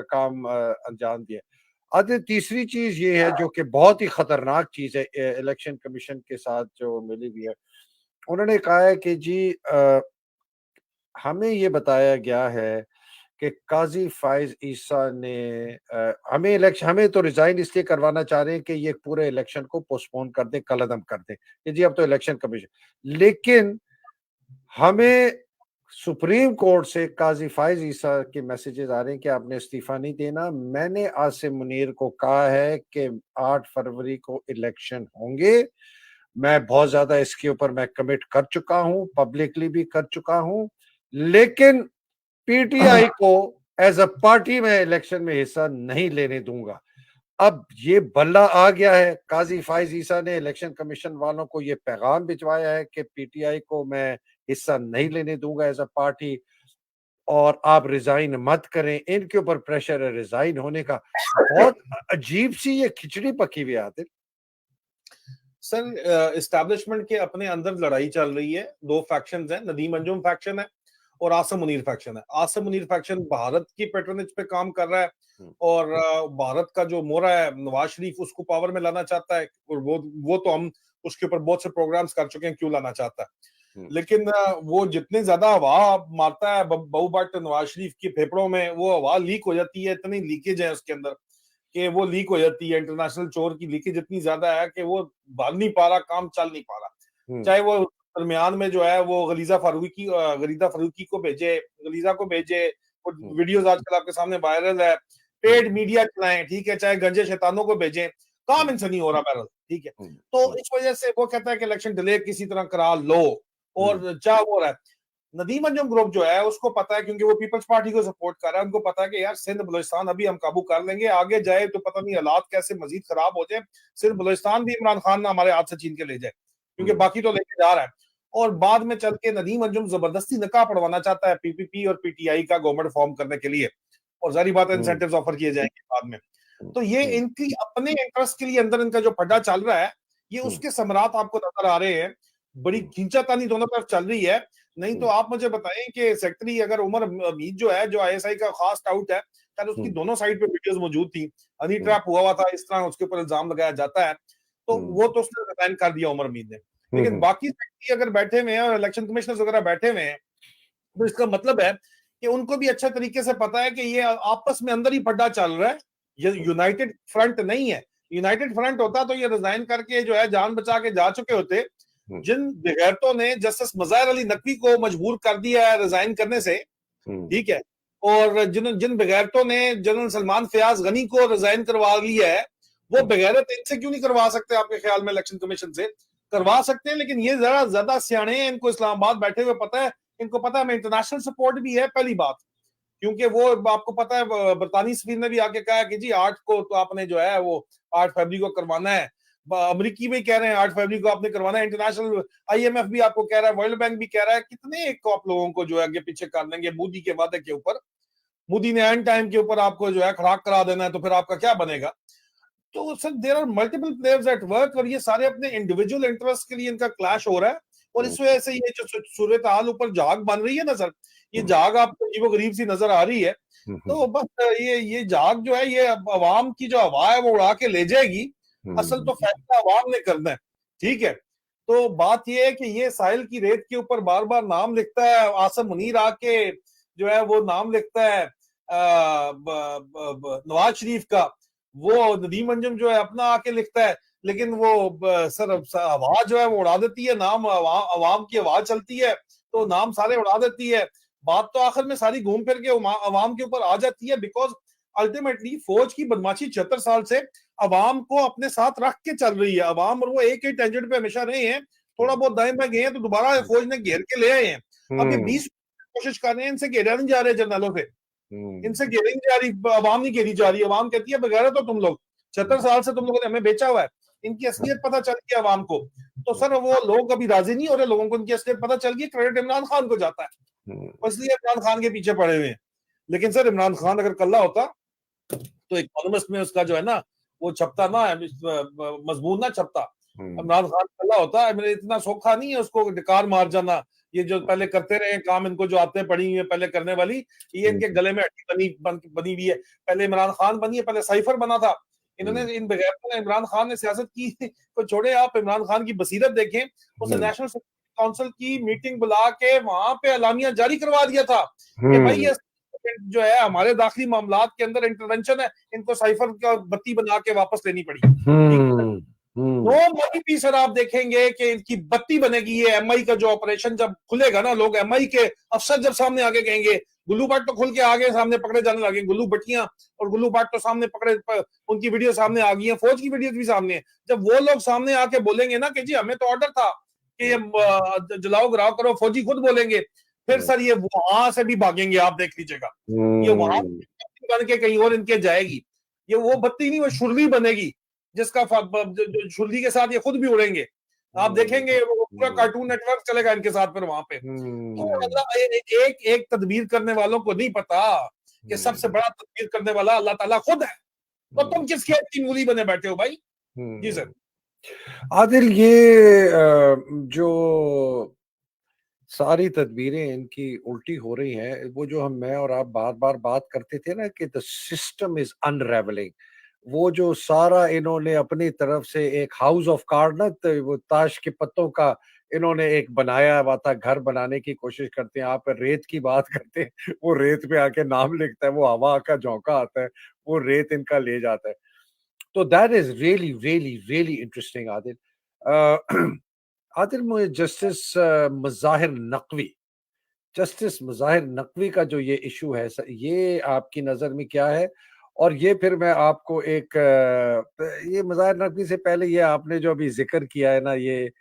Speaker 2: काम अंजाम दिया। अब तीसरी चीज ये है जो कि बहुत ही खतरनाक चीज है इलेक्शन कमीशन के साथ जो मिली हुई है, उन्होंने कहा है कि जी हमें ये बताया गया है कि काजी फाइज ईसा ने हमें तो रिजाइन इसलिए करवाना चाह रहे हैं कि ये पूरे इलेक्शन को पोस्टपोन कर दें, कलअदम कर दें कि जी अब तो इलेक्शन कमीशन, लेकिन हमें सुप्रीम कोर्ट से काजी फाइज ईसा के मैसेजेस आ रहे हैं कि आपने इस्तीफा नहीं देना। मैंने आसिम मुनीर को कहा है कि 8 फरवरी को इलेक्शन होंगे, मैं बहुत ज्यादा इसके ऊपर मैं कमिट कर चुका हूं, पब्लिकली भी कर चुका हूं, लेकिन पीटीआई को एज अ पार्टी में इलेक्शन में हिस्सा नहीं लेने दूंगा। अब ये बल्ला आ गया है, काजी फाइज ईसा ने इलेक्शन कमीशन वालों को ये पैगाम भिजवाया है कि पीटीआई को मैं हिस्सा नहीं लेने दूंगा एज अ पार्टी, और आप रिजाइन मत करें। इनके ऊपर प्रेशर है रिजाइन होने का। बहुत अजीब सी ये खिचड़ी पकी हुई है आदिल।
Speaker 1: सर इस्टेब्लिशमेंट के अपने अंदर लड़ाई चल रही है, दो फैक्शंस हैं, नदीम अंजुम फैक्शन है और आसिम मुनीर फैक्शन है। आसिम मुनीर फैक्शन भारत की पैट्रोनेज पे काम कर रहा है और भारत का जो मोरा है नवाज शरीफ उसको पावर में लाना चाहता है, और वो तो हम उसके ऊपर बहुत से प्रोग्राम्स कर चुके हैं क्यों लाना चाहता है, लेकिन वो जितने ज्यादा हवा मारता है बहु बाट नवाज शरीफ के फेफड़ों में, वो हवा लीक हो जाती है, इतनी लीकेज है उसके अंदर कि वो लीक हो जाती है। इंटरनेशनल चोर की लीकेज इतनी ज्यादा है कि वो भाग नहीं पा रहा, काम चल नहीं पा रहा। चाहे वो दरमियान में जो है वो गलीजा फारूकी को भेजे, गलीजा को भेजे, वो वीडियोस आजकल आपके सामने वायरल है, पेड मीडिया चलाएं, ठीक है, चाहे गंजे शैतानों को भेजें, काम इनसे नहीं हो रहा बहरहाल, ठीक है। तो इस वजह से वो कहता है कि इलेक्शन डिले किसी तरह करा लो, और चाह हो रहा है। नदीम अंजुम ग्रुप जो है उसको पता है, क्योंकि वो पीपल्स पार्टी को सपोर्ट कर रहा है, उनको पता है कि यार सिंध बलूचिस्तान अभी हम काबू कर लेंगे, आगे जाए तो पता नहीं हालात कैसे मजीद खराब हो जाए, सिंध बलूचिस्तान भी इमरान खान ना हमारे हाथ से छीन के ले जाए, क्योंकि बाकी तो लेके जा रहा है। और बाद में चल के नदीम अंजुम जबरदस्ती निकाह पढ़वाना चाहता है पीपीपी और पीटीआई का गवर्नमेंट फॉर्म करने के लिए, और जारी बात है इंसेंटिव्स ऑफर किए जाएंगे बाद में। तो ये इनकी अपने इंटरेस्ट के लिए अंदर इनका जो फड्डा चल रहा है, ये उसके समरात आपको नजर आ रहे हैं। बड़ी खींचातानी दोनों तरफ चल रही है। नहीं तो आप मुझे बताएं कि सेक्रेटरी अगर उमर हमीद जो है, जो आईएसआई का खास टाउट है, शायद उसकी दोनों साइड पे वीडियोस मौजूद थी, हनी ट्रैप हुआ था, इस तरह उसके ऊपर इल्जाम लगाया जाता है, तो वो तो उसने रिजाइन कर दिया उमर हमीद ने। लेकिन बाकी सेक्रेटरी अगर बैठे हुए हैं और इलेक्शन कमिश्नर्स वगैरह बैठे हुए हैं, तो इसका मतलब है कि उनको भी अच्छे तरीके से पता है कि ये आपस में अंदर ही फड्डा चल रहा है, ये यूनाइटेड फ्रंट नहीं है। यूनाइटेड फ्रंट होता तो ये रिजाइन करके जो है जान बचा के जा चुके होते। जिन बेगैरतों ने जस्टिस मज़ाहिर अली नकवी को मजबूर कर दिया है रिजाइन करने से, ठीक है, और जिन बेगैरतों ने जनरल सलमान फयाज गनी को रिजाइन करवा लिया है, वो बेगैरत इनसे क्यों नहीं करवा सकते आपके ख्याल में? इलेक्शन कमीशन से करवा सकते हैं, लेकिन ये जरा ज्यादा सियाणे हैं, इनको इस्लामाबाद बैठे हुए पता है, इनको पता है हमें इंटरनेशनल सपोर्ट भी है, पहली बात, क्योंकि वो आपको पता है बरतानी सफीर ने भी आके कहा कि जी 8 को तो आपने जो है वो 8 फरवरी को करवाना है, अमरीकी भी कह रहे हैं 8 फरवरी को आपने करवाना है, इंटरनेशनल आईएमएफ भी आपको कह रहा है, वर्ल्ड बैंक भी कह रहा है, कितने एक आप लोगों को जो है आगे पीछे कर लेंगे मोदी के वादे के ऊपर। मोदी ने एंड टाइम के ऊपर आपको जो है खड़ाक करा देना है, तो फिर आपका क्या बनेगा? तो sir there are multiple players at work, और ये सारे अपने इंडिविजुअल इंटरेस्ट के लिए इनका क्लैश हो रहा है, और इस वजह से ये जो सूरत हाल ऊपर जाग बन रही है ना सर, ये जाग आपको अजीबो गरीब सी नजर आ रही है। तो बस ये जाग जो है ये अवाम की जो हवा है वो उड़ा के ले जाएगी। असल तो फैसला अवाम ने करना है, ठीक है। तो बात ये है कि ये साहिल की रेत के ऊपर बार बार नाम लिखता है, आसिम मुनीर आके जो है वो नाम लिखता है नवाज शरीफ का, वो नदीम अंजुम जो है अपना आके लिखता है, लेकिन वो सर आवाज जो है वो उड़ा देती है, नाम अवाम की आवाज चलती है तो नाम सारे उड़ा देती है। बात तो आखिर में सारी घूम फिर के अवाम के ऊपर आ जाती है, बिकॉज अल्टीमेटली फौज की बदमाशी 76 साल से अवाम को अपने साथ रख के चल रही है। अवाम और वो एक ही टेंजेंट पे हमेशा रहे हैं, थोड़ा बहुत दाएं बाएं गए हैं तो दोबारा फौज ने घेर के ले आए हैं। अब ये 20 कोशिश कर रहे हैं, इनसे घेरा नहीं जा रहे जर्नलों से, इनसे घेरी नहीं जा रही, अवाम नहीं घेरी जा रही। अवाम कहती है बगैर तो तुम लोग 76 साल से तुम लोगों ने हमें बेचा हुआ है। इनकी असलियत पता चल गई अवाम को, तो सर वो लोग अभी राजी नहीं हो रहे, लोगों को इनकी असलियत पता चल गई, क्रेडिट इमरान खान को जाता है, इसलिए इमरान खान के पीछे पड़े हुए हैं। लेकिन सर इमरान खान अगर कल्ला होता तो इकोनॉमिस्ट में उसका जो है ना वो छपता ना, मजबूत ना छपता। इमरान खान कल्ला होता, मेरे इतना सौखा नहीं है उसको डिकार मार जाना। ये जो पहले करते रहे काम, इनको जो आते पड़ी हुई है पहले करने वाली, ये इनके गले में हड्डी बनी हुई है। पहले इमरान खान बनी है, पहले साइफर बना था। इन्होंने इन बगैर इमरान खान ने सियासत की तो छोड़े, आप इमरान खान की बसीरत देखें, उसने नेशनल सिक्योरिटी काउंसिल की मीटिंग बुला के वहां पे एलामिया जारी करवा दिया था कि भाई ये जो है हमारे दाखिली मामलात के अंदर इंटरवेंशन है, इनको साइफर का बत्ती बना के वापस लेनी पड़ी। नो मई भी सर आप देखेंगे कि इनकी बत्ती बनेगी। ये एमआई का जो ऑपरेशन जब खुलेगा ना, लोग एमआई के अफसर जब सामने आगे कहेंगे, गुल्लू भट्ट तो खुल के आगे सामने पकड़े जाने लगे, गुल्लू भट्टियां और गुल्लू भट्ट तो सामने पकड़े, उनकी वीडियो सामने आ गई है, फौज की वीडियो भी सामने है। जब वो लोग सामने आके बोलेंगे ना कि जी हमें तो ऑर्डर था कि ये जलाओ गिराओ करो, फौजी खुद बोलेंगे, फिर सर ये वहां से भी भागेंगे, आप देख लीजिएगा। ये वहां बन के कहीं और इनके जाएगी, ये वो बत्ती नहीं, वो शुरली बनेगी, जिसका शुरली के साथ ये खुद भी उड़ेंगे। आप देखेंगे वो पूरा कार्टून नेटवर्क चलेगा इनके साथ फिर वहां पे। तो एक एक तदबीर करने वालों को नहीं पता कि सबसे बड़ा तदबीर करने वाला अल्लाह ताला खुद है। तो तुम किस खेत की मूली बने बैठे हो भाई? जी सर।
Speaker 2: आदिल, ये जो सारी तदबीरें इनकी उल्टी हो रही हैं, वो जो मैं और आप बार बार बात करते थे ना कि द सिस्टम इज अनरेवलिंग, वो जो सारा इन्होंने अपनी तरफ से एक हाउस ऑफ कार्ड ना, तो वो ताश के पत्तों का इन्होंने एक बनाया हुआ था, घर बनाने की कोशिश करते हैं। आप रेत की बात करते हैं, वो रेत पे आके नाम लिखता है, वो हवा का झोंका आता है, वो रेत इनका ले जाता है। तो that is really really really interesting Adil. Adil, मुझे जस्टिस मुज़ाहिर नकवी का जो ये इशू है, ये आपकी नजर में क्या है? और ये फिर मैं आपको एक ये मुज़ाहिर नकवी से पहले ये आपने जो अभी जिक्र किया है ना, ये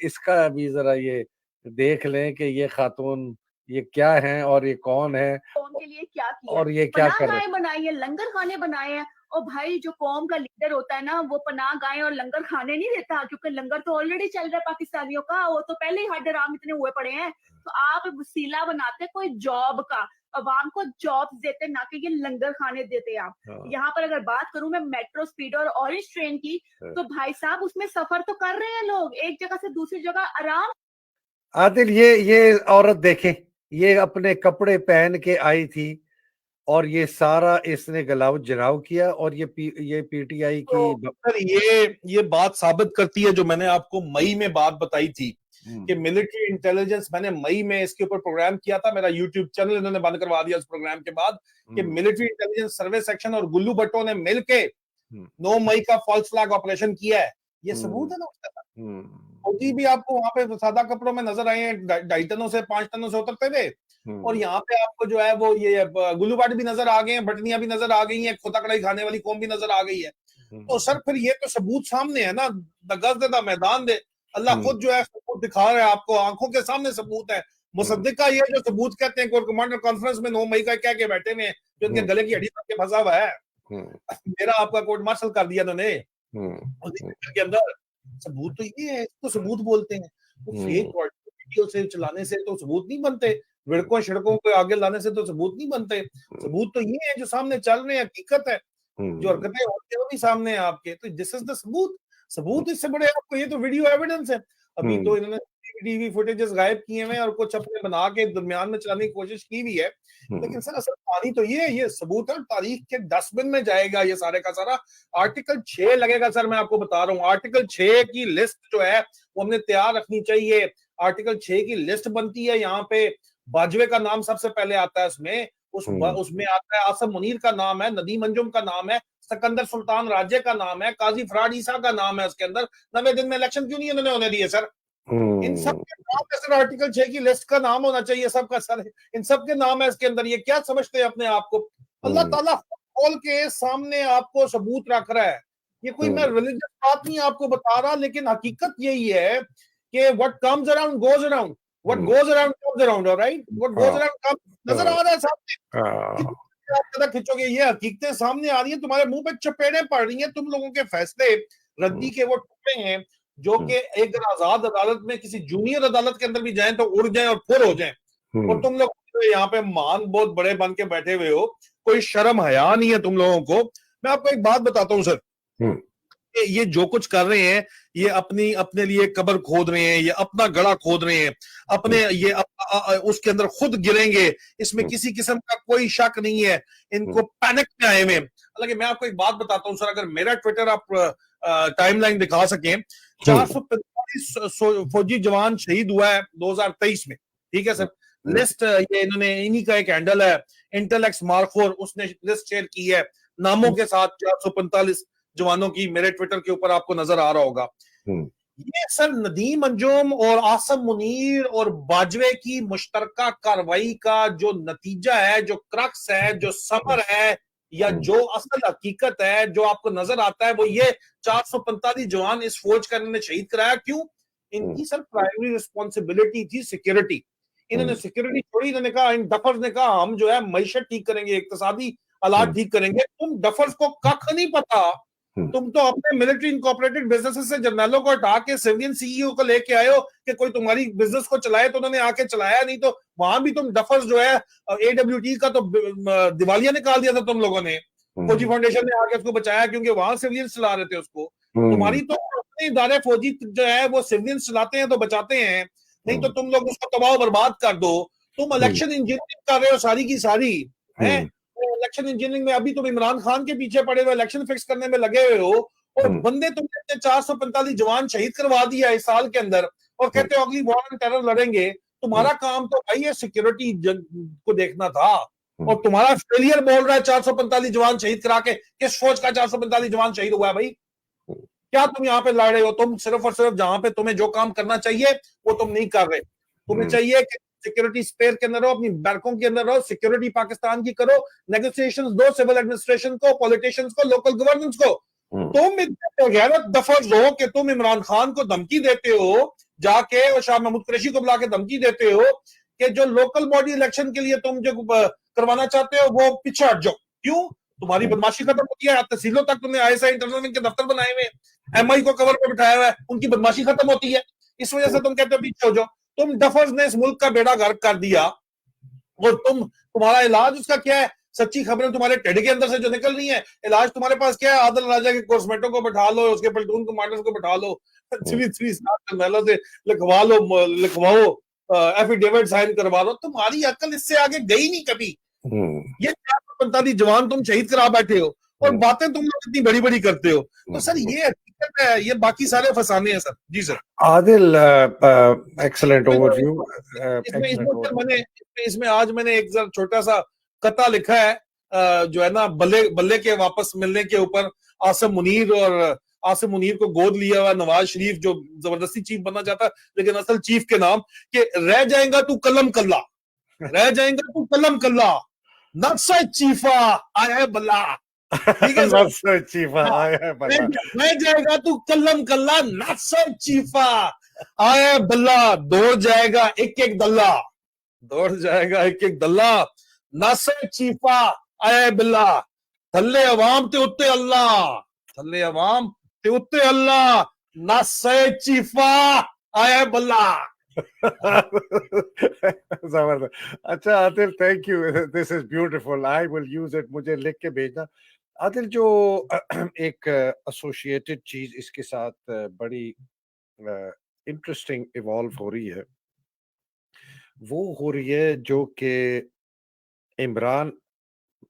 Speaker 2: इसका भी जरा ये देख लें कि ये खातून ये क्या हैं और ये कौन है,
Speaker 4: कौम के लिए क्या किया,
Speaker 2: और ये क्या कर रहे हैं।
Speaker 4: बनाई है, लंगर खाने बनाए हैं। और भाई जो कौम का लीडर होता है ना, वो पनाह गाय और लंगर खाने नहीं देता, क्योंकि लंगर तो ऑलरेडी चल रहा है पाकिस्तानियों का, वो तो पहले ही हड्ड हराम इतने हुए पड़े हैं। तो आप वसीला बनाते कोई जॉब का, अवाम को जॉब देते, ना कि ये लंगर खाने देते आप। यहाँ पर अगर बात करूं मैं मेट्रो स्पीड और ऑरेंज ट्रेन की, तो भाई साहब उसमें सफर तो कर रहे हैं लोग, एक जगह से दूसरी जगह आराम।
Speaker 2: आदिल, ये औरत देखें, ये अपने कपड़े पहन के आई थी और ये सारा इसने गलाव जराव किया, और ये पीटीआई की
Speaker 1: तो सर ये बात साबित करती है जो मैंने आपको मई में बात बताई थी कि मिलिट्री इंटेलिजेंस, मैंने मई में इसके ऊपर प्रोग्राम किया था, मेरा यूट्यूब चैनल इन्होंने बंद करवा दिया उस प्रोग्राम के बाद, कि मिलिट्री इंटेलिजेंस सर्वे सेक्शन और गुल्लू भट्टो ने मिलके 9 मई का फॉल्स फ्लैग ऑपरेशन किया है। ये सबूत है ना उसका। फौजी भी आपको वहां पे सादा कपड़ों में नजर आए हैं, 2.5 टनों से 5 टनों से उतरते थे, और यहाँ पे आपको जो है वो ये गुल्लू बाट भी नजर आ गए हैं, भटनियां भी नजर आ गई हैं, खोता कड़ाई खाने वाली कौम भी नजर आ गई है। तो सर फिर ये तो सबूत सामने है ना, गज दे मैदान दे, अल्लाह खुद जो है सबूत दिखा रहा है आपको, आंखों के सामने सबूत है। मुसद्दिक का ये जो सबूत कहते हैं, कोर कमांडर कॉन्फ्रेंस में 9 मई का कह के बैठे हुए हैं, जो उनके गले की हड्डी तक के फंसा हुआ है, मेरा आपका कोर्ट मार्शल कर दिया उन्होंने के अंदर। सबूत तो ये है, इसको सबूत बोलते हैं। तो फेक वीडियो से चलाने से तो सबूत नहीं बनते, विड़कों शिड़कों को आगे लाने से तो सबूत नहीं बनते। सबूत तो ये है जो सामने चल रहे हैं, हकीकत है, जो हरकतें होती है वो भी सामने है आपके, तो दिस इज द सबूत इससे बड़े आपको ये तो वीडियो एविडेंस है। अभी तो इन्होंने टीवी फुटेजेस गायब किए हुए हैं और कुछ अपने बना के दरमियान में चलाने की कोशिश की भी है, लेकिन सर असल पानी तो ये सबूत है, तारीख के डस्टबिन में जाएगा ये सारे का सारा। आर्टिकल 6 लगेगा सर, मैं आपको बता रहा हूँ, आर्टिकल 6 की लिस्ट जो है वो हमने तैयार रखनी चाहिए। आर्टिकल 6 की लिस्ट बनती है, यहाँ पे बाजवे का नाम सबसे पहले आता है उसमें आता है, आसम मुनीर का नाम है, नदीम अंजुम का नाम है, सिकंदर सुल्तान राज्य का नाम है, काजी फराड ईसा का नाम है उसके अंदर। 90 दिन में इलेक्शन क्यों नहीं उन्होंने होने दिए सर? इन सब के नाम है सर, आर्टिकल 6 की लिस्ट का नाम होना चाहिए सबका सर, इन सब के नाम है इसके अंदर। ये क्या समझते हैं अपने आप को? अल्लाह ताला खोल के सामने आपको सबूत रख रहा है। ये कोई मैं रिलीजियस बात नहीं आपको बता रहा, लेकिन हकीकत यही है कि what comes around goes around, what goes around comes around, alright, what goes around comes. नजर आ रहा है सामने, कितना आप ज्यादा खिंचोगे? ये हकीकतें सामने आ रही है, तुम्हारे मुंह पे चपेड़े पड़ रही हैं। तुम लोगों के फैसले रद्दी के वो टुकड़े हैं जो कि एक आजाद अदालत में, किसी जूनियर अदालत के अंदर भी जाएं तो उड़ जाएं और फुर हो जाएं। और तुम लोग यहाँ पे मान बहुत बड़े बन के बैठे हुए हो, कोई शर्म हया नहीं है तुम लोगों को। मैं आपको एक बात बताता हूँ सर, ये जो कुछ कर रहे हैं, ये अपने लिए कब्र खोद रहे हैं, ये अपना गड़ा खोद रहे हैं, अपने ये उसके अंदर खुद गिरेंगे, इसमें किसी किस्म का कोई शक नहीं है। इनको पैनिक में आए हुए। हालांकि मैं आपको एक बात बताता हूँ सर, अगर मेरा ट्विटर आप टाइमलाइन दिखा सकें, 445 फौजी जवान शहीद हुआ है 2023 में, ठीक है सर। लिस्ट ये इन्होंने, इन्हीं का एक हैंडल है इंटेलेक्स मार्कोर, उसने लिस्ट शेयर की है नामों के साथ 445 जवानों की। मेरे ट्विटर के ऊपर आपको नजर आ रहा होगा। ये सर नदीम अंजुम और आसम मुनीर और बाजवे की मुश्तरका कार्रवाई का जो नतीजा है, जो क्रक्स है, जो समर है, या जो असल हकीकत है, जो आपको नजर आता है, वो ये 445 जवान इस फौज का इन्होंने शहीद कराया। क्यों? इनकी सर प्राइमरी रिस्पॉन्सिबिलिटी थी सिक्योरिटी। इन्होंने सिक्योरिटी छोड़ी, इन्होंने कहा, इन डफर्स ने कहा हम जो है मईशत ठीक करेंगे, इक्तिसादी हालात ठीक करेंगे। तुम डफर्स को कख नहीं पता, तुम तो अपने मिलिट्री इनकॉर्पोरेटेड बिजनेसेस से जर्नलों को हटा के सिविलियन सीईओ को लेके आए हो कि कोई तुम्हारी बिजनेस को चलाए, तो उन्होंने आके चलाया नहीं। तो वहां भी तुम डफर्स जो है, एडब्ल्यूटी का तो दिवालिया निकाल दिया था तुम लोगों ने, फौजी फाउंडेशन ने आके उसको बचाया क्योंकि वहां सिविलियंस चला रहे थे उसको। तुम्हारी तो अपने इदारे फौजी जो है वो सिविलियंस चलाते हैं तो बचाते हैं, नहीं तो तुम लोग उसको तबाह बर्बाद कर दो। तुम इलेक्शन इंजीनियरिंग कर रहे हो सारी की सारी है। इलेक्शन इंजीनियरिंग में अभी तुम इमरान खान के पीछे पड़े हुए इलेक्शन फिक्स करने में लगे हुए हो, और बंदे तुमने 445 जवान शहीद करवा दिया इस साल के अंदर, और कहते हो अगली वॉर ऑन टेरर लड़ेंगे। तुम्हारा काम तो भाई ये सिक्योरिटी को देखना था, और तुम्हारा फेलियर बोल रहा है 445 जवान शहीद करा के। किस फौज का 445 जवान शहीद हुआ है भाई? क्या तुम यहाँ पे लड़ रहे हो? तुम सिर्फ और सिर्फ जहां पे तुम्हें जो काम करना चाहिए वो तुम नहीं कर रहे। तुम्हें चाहिए कि सिक्योरिटी स्पेयर के अंदर रहो, अपनी बैरकों के अंदर रहो, सिक्योरिटी पाकिस्तान की करो, नेगोशिएशंस दो सिविल एडमिनिस्ट्रेशन को, पॉलिटिशियंस को, लोकल गवर्नेंस को। तुम इतने गैरत दफर्स हो कि तुम इमरान खान को धमकी देते हो जाके, और शाह महमूद कुरैशी को बुला के धमकी देते हो कि जो लोकल बॉडी इलेक्शन के लिए तुम जो करवाना चाहते हो वो पीछे हट जाओ। क्यों? तुम्हारी बदमाशी खत्म होती है। तहसीलों तक तुमने ISI इंटरनल विंग के दफ्तर बनाए हुए, MI को कवर पे बिठाया हुआ है, उनकी बदमाशी खत्म होती है। इस वजह से तुम कहते हो पीछे हो जाओ। तुम डफर्स ने इस मुल्क का बेड़ा गर्क कर दिया, और तुम्हारा इलाज उसका क्या है? सच्ची खबरें तुम्हारे टेढ़ के अंदर से जो निकल रही है, इलाज तुम्हारे पास क्या है? आदिल राजा के कोर्समेटों को बैठा लो, उसके प्लेटून कमांडर्स को बैठा लो, सिविल से लिखवाओ, एफिडेविट साइन करवा लो। तुम्हारी अकल इससे आगे गई नहीं कभी। ये 445 जवान तुम शहीद करा बैठे हो, और बातें तुम लोग इतनी बड़ी बड़ी करते हो। तो सर ये हकीकत है, ये बाकी सारे फसाने हैं सर। जी सर।
Speaker 2: Adil, excellent overview.
Speaker 1: इसमें आज मैंने एक छोटा सा कथा लिखा है, जो है ना, बल्ले के वापस मिलने के ऊपर। आसिम मुनीर को गोद लिया हुआ नवाज शरीफ, जो जबरदस्ती चीफ बनना चाहता, लेकिन असल चीफ के नाम कि रह जाएगा तू कलम कल्ला, रह जाएगा तू कलम कल्ला, नक्शा चीफा आया है बल्ला। ठीक है सर,
Speaker 2: चीफा आया है बल्ला,
Speaker 1: रह जाएगा तू कलम कल्ला, नक्शा चीफा आया है बल्ला, दौड़ जाएगा एक एक दल्ला, दौड़ जाएगा एक एक दल्ला, नक्शा चीफा आया है बल्ला, थल्ले अवाम ते उत्ते अल्लाह, थल्ले अवाम ते उत्ते अल्लाह, नक्शा चीफा आया है बल्ला।
Speaker 2: जबरदस्त। अच्छा Adil, thank you, this is beautiful, I will use it. मुझे लिख के भेजना। आदिल, जो एक एसोसिएटेड चीज इसके साथ बड़ी इंटरेस्टिंग इवॉल्व हो रही है, वो हो रही है जो कि इमरान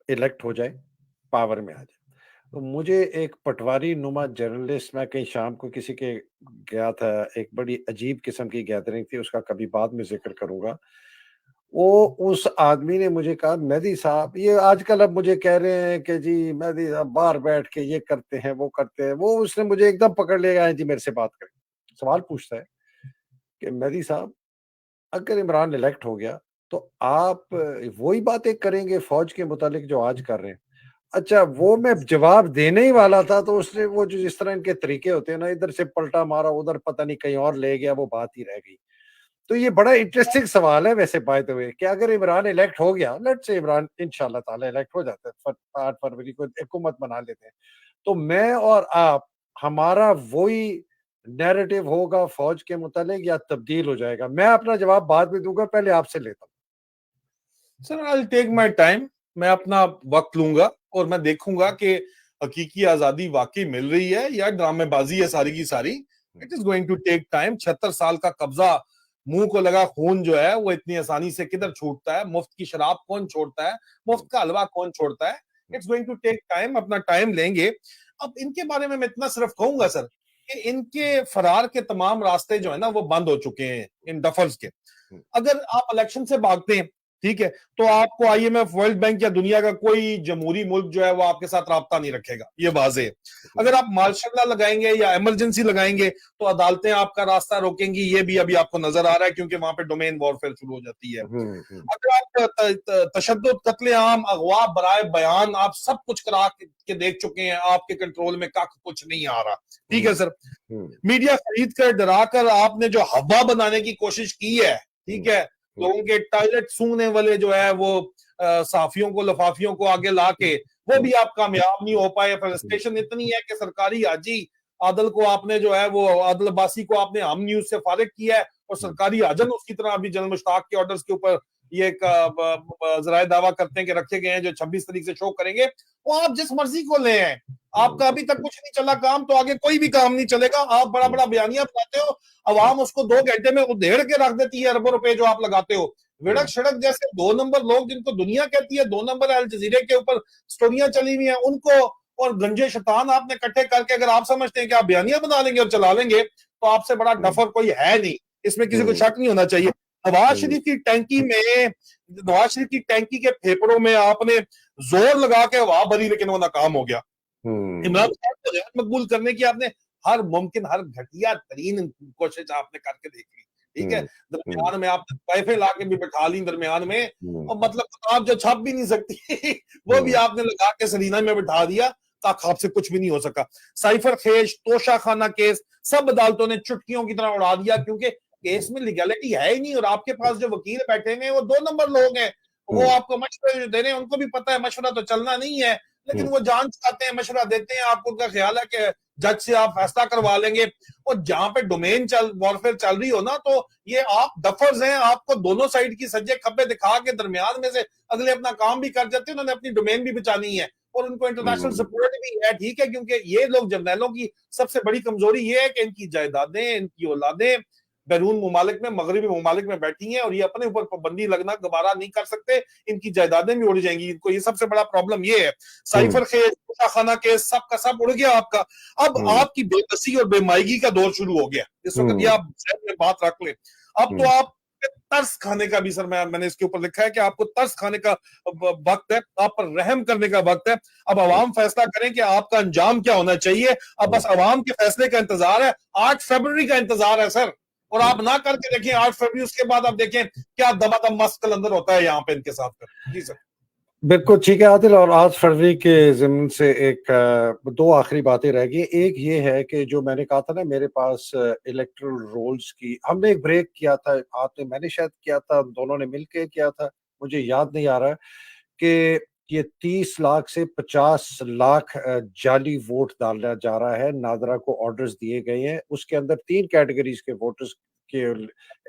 Speaker 2: इलेक्ट हो जाए, पावर में आ जाए। तो मुझे एक पटवारी नुमा जर्नलिस्ट, मैं कहीं शाम को किसी के गया था, एक बड़ी अजीब किस्म की गैदरिंग थी, उसका कभी बाद में जिक्र करूंगा। वो उस आदमी ने मुझे कहा, मेहदी साहब, ये आजकल अब मुझे कह रहे हैं कि जी मेहदी साहब बाहर बैठ के ये करते हैं वो करते हैं। वो उसने मुझे एकदम पकड़ लिया है, जी मेरे से बात करें, सवाल पूछता है कि मेहदी साहब, अगर इमरान इलेक्ट हो गया तो आप वही बातें करेंगे फौज के मुतालिक जो आज कर रहे हैं। अच्छा, वो मैं जवाब देने ही वाला था तो उसने वो जो जिस तरह इनके तरीके होते हैं ना, इधर से पलटा मारा, उधर पता नहीं कहीं और ले गया, वो बात ही रह गई। तो ये बड़ा इंटरेस्टिंग सवाल है वैसे बाय द वे, कि अगर इमरान इलेक्ट हो गया, लेट्स से इमरान इंशाल्लाह ताला इलेक्ट हो जाता है, 8 फरवरी को हुकूमत बना लेते हैं, तो मैं और आप, हमारा वही नैरेटिव होगा फौज के मुतालिक या तब्दील हो जाएगा? मैं अपना जवाब बाद में दूंगा, पहले आपसे लेता हूँ।
Speaker 1: Sir I take my time, मैं अपना वक्त लूंगा और मैं देखूंगा कि हकीकी आजादी वाकई मिल रही है या ड्रामेबाजी है सारी की सारी। It is going to take time. 76 साल का कब्जा, मुंह को लगा खून जो है वो इतनी आसानी से किधर छूटता है? मुफ्त की शराब कौन छोड़ता है? मुफ्त का हलवा कौन छोड़ता है? It's going to take time, अपना टाइम लेंगे। अब इनके बारे में मैं इतना सिर्फ कहूंगा सर कि इनके फरार के तमाम रास्ते जो है ना वो बंद हो चुके हैं इन डफर्स के। अगर आप इलेक्शन से भागते हैं, ठीक है, तो आपको आईएमएफ, वर्ल्ड बैंक या दुनिया का कोई जमहूरी मुल्क जो है वो आपके साथ राब्ता नहीं रखेगा, ये वाज़ेह है। अगर आप मार्शल लॉ लगाएंगे या इमरजेंसी लगाएंगे तो अदालतें आपका रास्ता रोकेंगी, ये भी अभी आपको नजर आ रहा है, क्योंकि वहां पे डोमेन वॉरफेयर शुरू हो जाती है। अगर आप तशद्दुद, कत्लेआम, अगवा, बराए बयान, आप सब कुछ करा के देख चुके हैं, आपके कंट्रोल में कुछ नहीं आ रहा, ठीक है सर। मीडिया खरीद कर, डरा कर आपने जो हवा बनाने की कोशिश की है, ठीक है, लोगों के टॉयलेट सूंघने वाले जो है वो साफियों को, लफाफियों को आगे ला के, वो भी आप कामयाब नहीं हो पाए। फ्रस्ट्रेशन इतनी है कि सरकारी हाजी आदल को आपने जो है वो आदल अब्बासी को आपने हम न्यूज से फारिग किया है, और सरकारी आजम उसकी तरह अभी जनरल मुश्ताक के ऑर्डर्स के ऊपर ये जराए दावा करते हैं कि रखे गए हैं जो 26 तारीख से शो करेंगे। वो आप जिस मर्जी को ले आए, आपका अभी तक कुछ नहीं चला काम, तो आगे कोई भी काम नहीं चलेगा। आप बड़ा बड़ा बयानिया बनाते हो, अवाम उसको 2 घंटे में उधेड़ के रख देती है, अरबों रुपए जो आप लगाते हो। विड़क सड़क जैसे 2 नंबर लोग जिनको दुनिया कहती है 2 नंबर, अल जजीरे के ऊपर स्टोरियां चली हुई हैं, उनको और गंजे शैतान आपने इकट्ठे करके अगर आप समझते हैं कि आप बयानिया बना लेंगे और चला लेंगे, तो आपसे बड़ा डफर कोई है नहीं, इसमें किसी को शक नहीं होना चाहिए। नवाज शरीफ की टैंकी में, नवाज शरीफ की टैंकी के फेफड़ों में आपने जोर लगा के हवा भरी, लेकिन वो नाकाम हो गया। इमरान खान को गैर मकबूल करने की आपने हर मुमकिन, हर घटिया तरीन कोशिश आपने करके देख ली, ठीक है। दरमियान में आपने पैफे ला के भी बैठा ली दरमियान में, और मतलब किताब जो छप भी नहीं सकती वो भी आपने लगा के सलीना में बैठा दिया, ताकि आपसे कुछ भी नहीं हो सका। साइफर खेश, तोशा खाना केस, सब अदालतों ने चुटकियों की तरह उड़ा दिया, क्योंकि केस में लीगैलिटी है ही नहीं, और आपके पास जो वकील बैठे हैं वो 2 नंबर लोग हैं। वो आपको मशवरे दे रहे हैं, उनको भी पता है मशवरा तो चलना नहीं है, लेकिन वो जान चाहते हैं, मशवरा देते हैं आपको, उनका ख्याल है कि जज से आप फैसला करवा लेंगे। और जहां पे डोमेन वॉरफेयर चल रही हो ना, तो ये आप डफर्स हैं, आपको दोनों साइड की सज्जे खब्बे दिखा के दरमियान में से अगले अपना काम भी कर जाते हैं। उन्होंने अपनी डोमेन भी बचानी है और उनको इंटरनेशनल सपोर्ट भी है, ठीक है, क्योंकि ये लोग जर्नैलों की सबसे बड़ी कमजोरी ये है कि इनकी जायदादें, इनकी औलादें बैरून ममालिक में, मगरबी ममालिक में बैठी हैं, और ये अपने ऊपर पाबंदी लगना गवारा नहीं कर सकते, इनकी जायदादें भी उड़ जाएंगी। इनको ये सबसे बड़ा प्रॉब्लम ये है। साइफर केस, खाना केस, सब का सब उड़ गया आपका। अब आपकी बेबसी और बेमायगी का दौर शुरू हो गया इस वक्त, ये आप में बात रख ले। अब तो आप तरस खाने का भी, सर मैंने इसके ऊपर लिखा है कि आपको तरस खाने का वक्त है, आप पर रहम करने का वक्त है। अब अवाम फैसला करें कि आपका अंजाम क्या होना चाहिए। अब बस अवाम के फैसले का इंतजार है, 8 फरवरी का इंतजार है सर, और आप ना करके देखें 8 फरवरी, उसके बाद आप देखें क्या दमादम मस्त कलंदर होता है यहाँ पे इनके साथ फिर। जी सर।
Speaker 2: बिल्कुल ठीक है आदिल, और 8 फरवरी के ज़िम्न से एक 2 आखिरी बातें रह गई। एक ये है कि जो मैंने कहा था ना, मेरे पास इलेक्टोरल रोल्स की, हमने एक ब्रेक किया था, आपने, मैंने शायद किया था, दोनों ने मिलके किया था, मुझे याद नहीं आ रहा, कि ये 30 लाख से 50 लाख जाली वोट डाला जा रहा है। नादरा को ऑर्डर्स दिए गए हैं, उसके अंदर 3 कैटेगरीज के वोटर्स के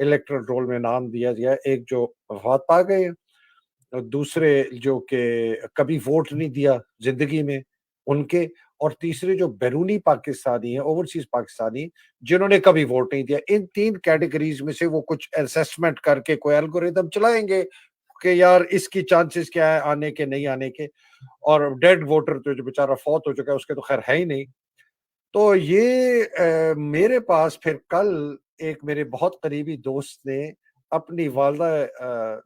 Speaker 2: इलेक्टोरल रोल में नाम दिया गया। एक जो वफात पा गए, दूसरे जो कि कभी वोट नहीं दिया जिंदगी में उनके, और तीसरे जो बैरूनी पाकिस्तानी है, ओवरसीज पाकिस्तानी, जिन्होंने कभी वोट नहीं दिया। इन 3 कैटेगरीज में से वो कुछ असेसमेंट करके कोई एल्गोरिथम चलाएंगे कि यार इसकी चांसेस क्या है आने के, नहीं आने के। और डेड वोटर तो जो बेचारा फौत हो चुका है उसके तो खैर है ही नहीं। तो ये मेरे पास फिर कल एक मेरे बहुत करीबी दोस्त ने अपनी वालदा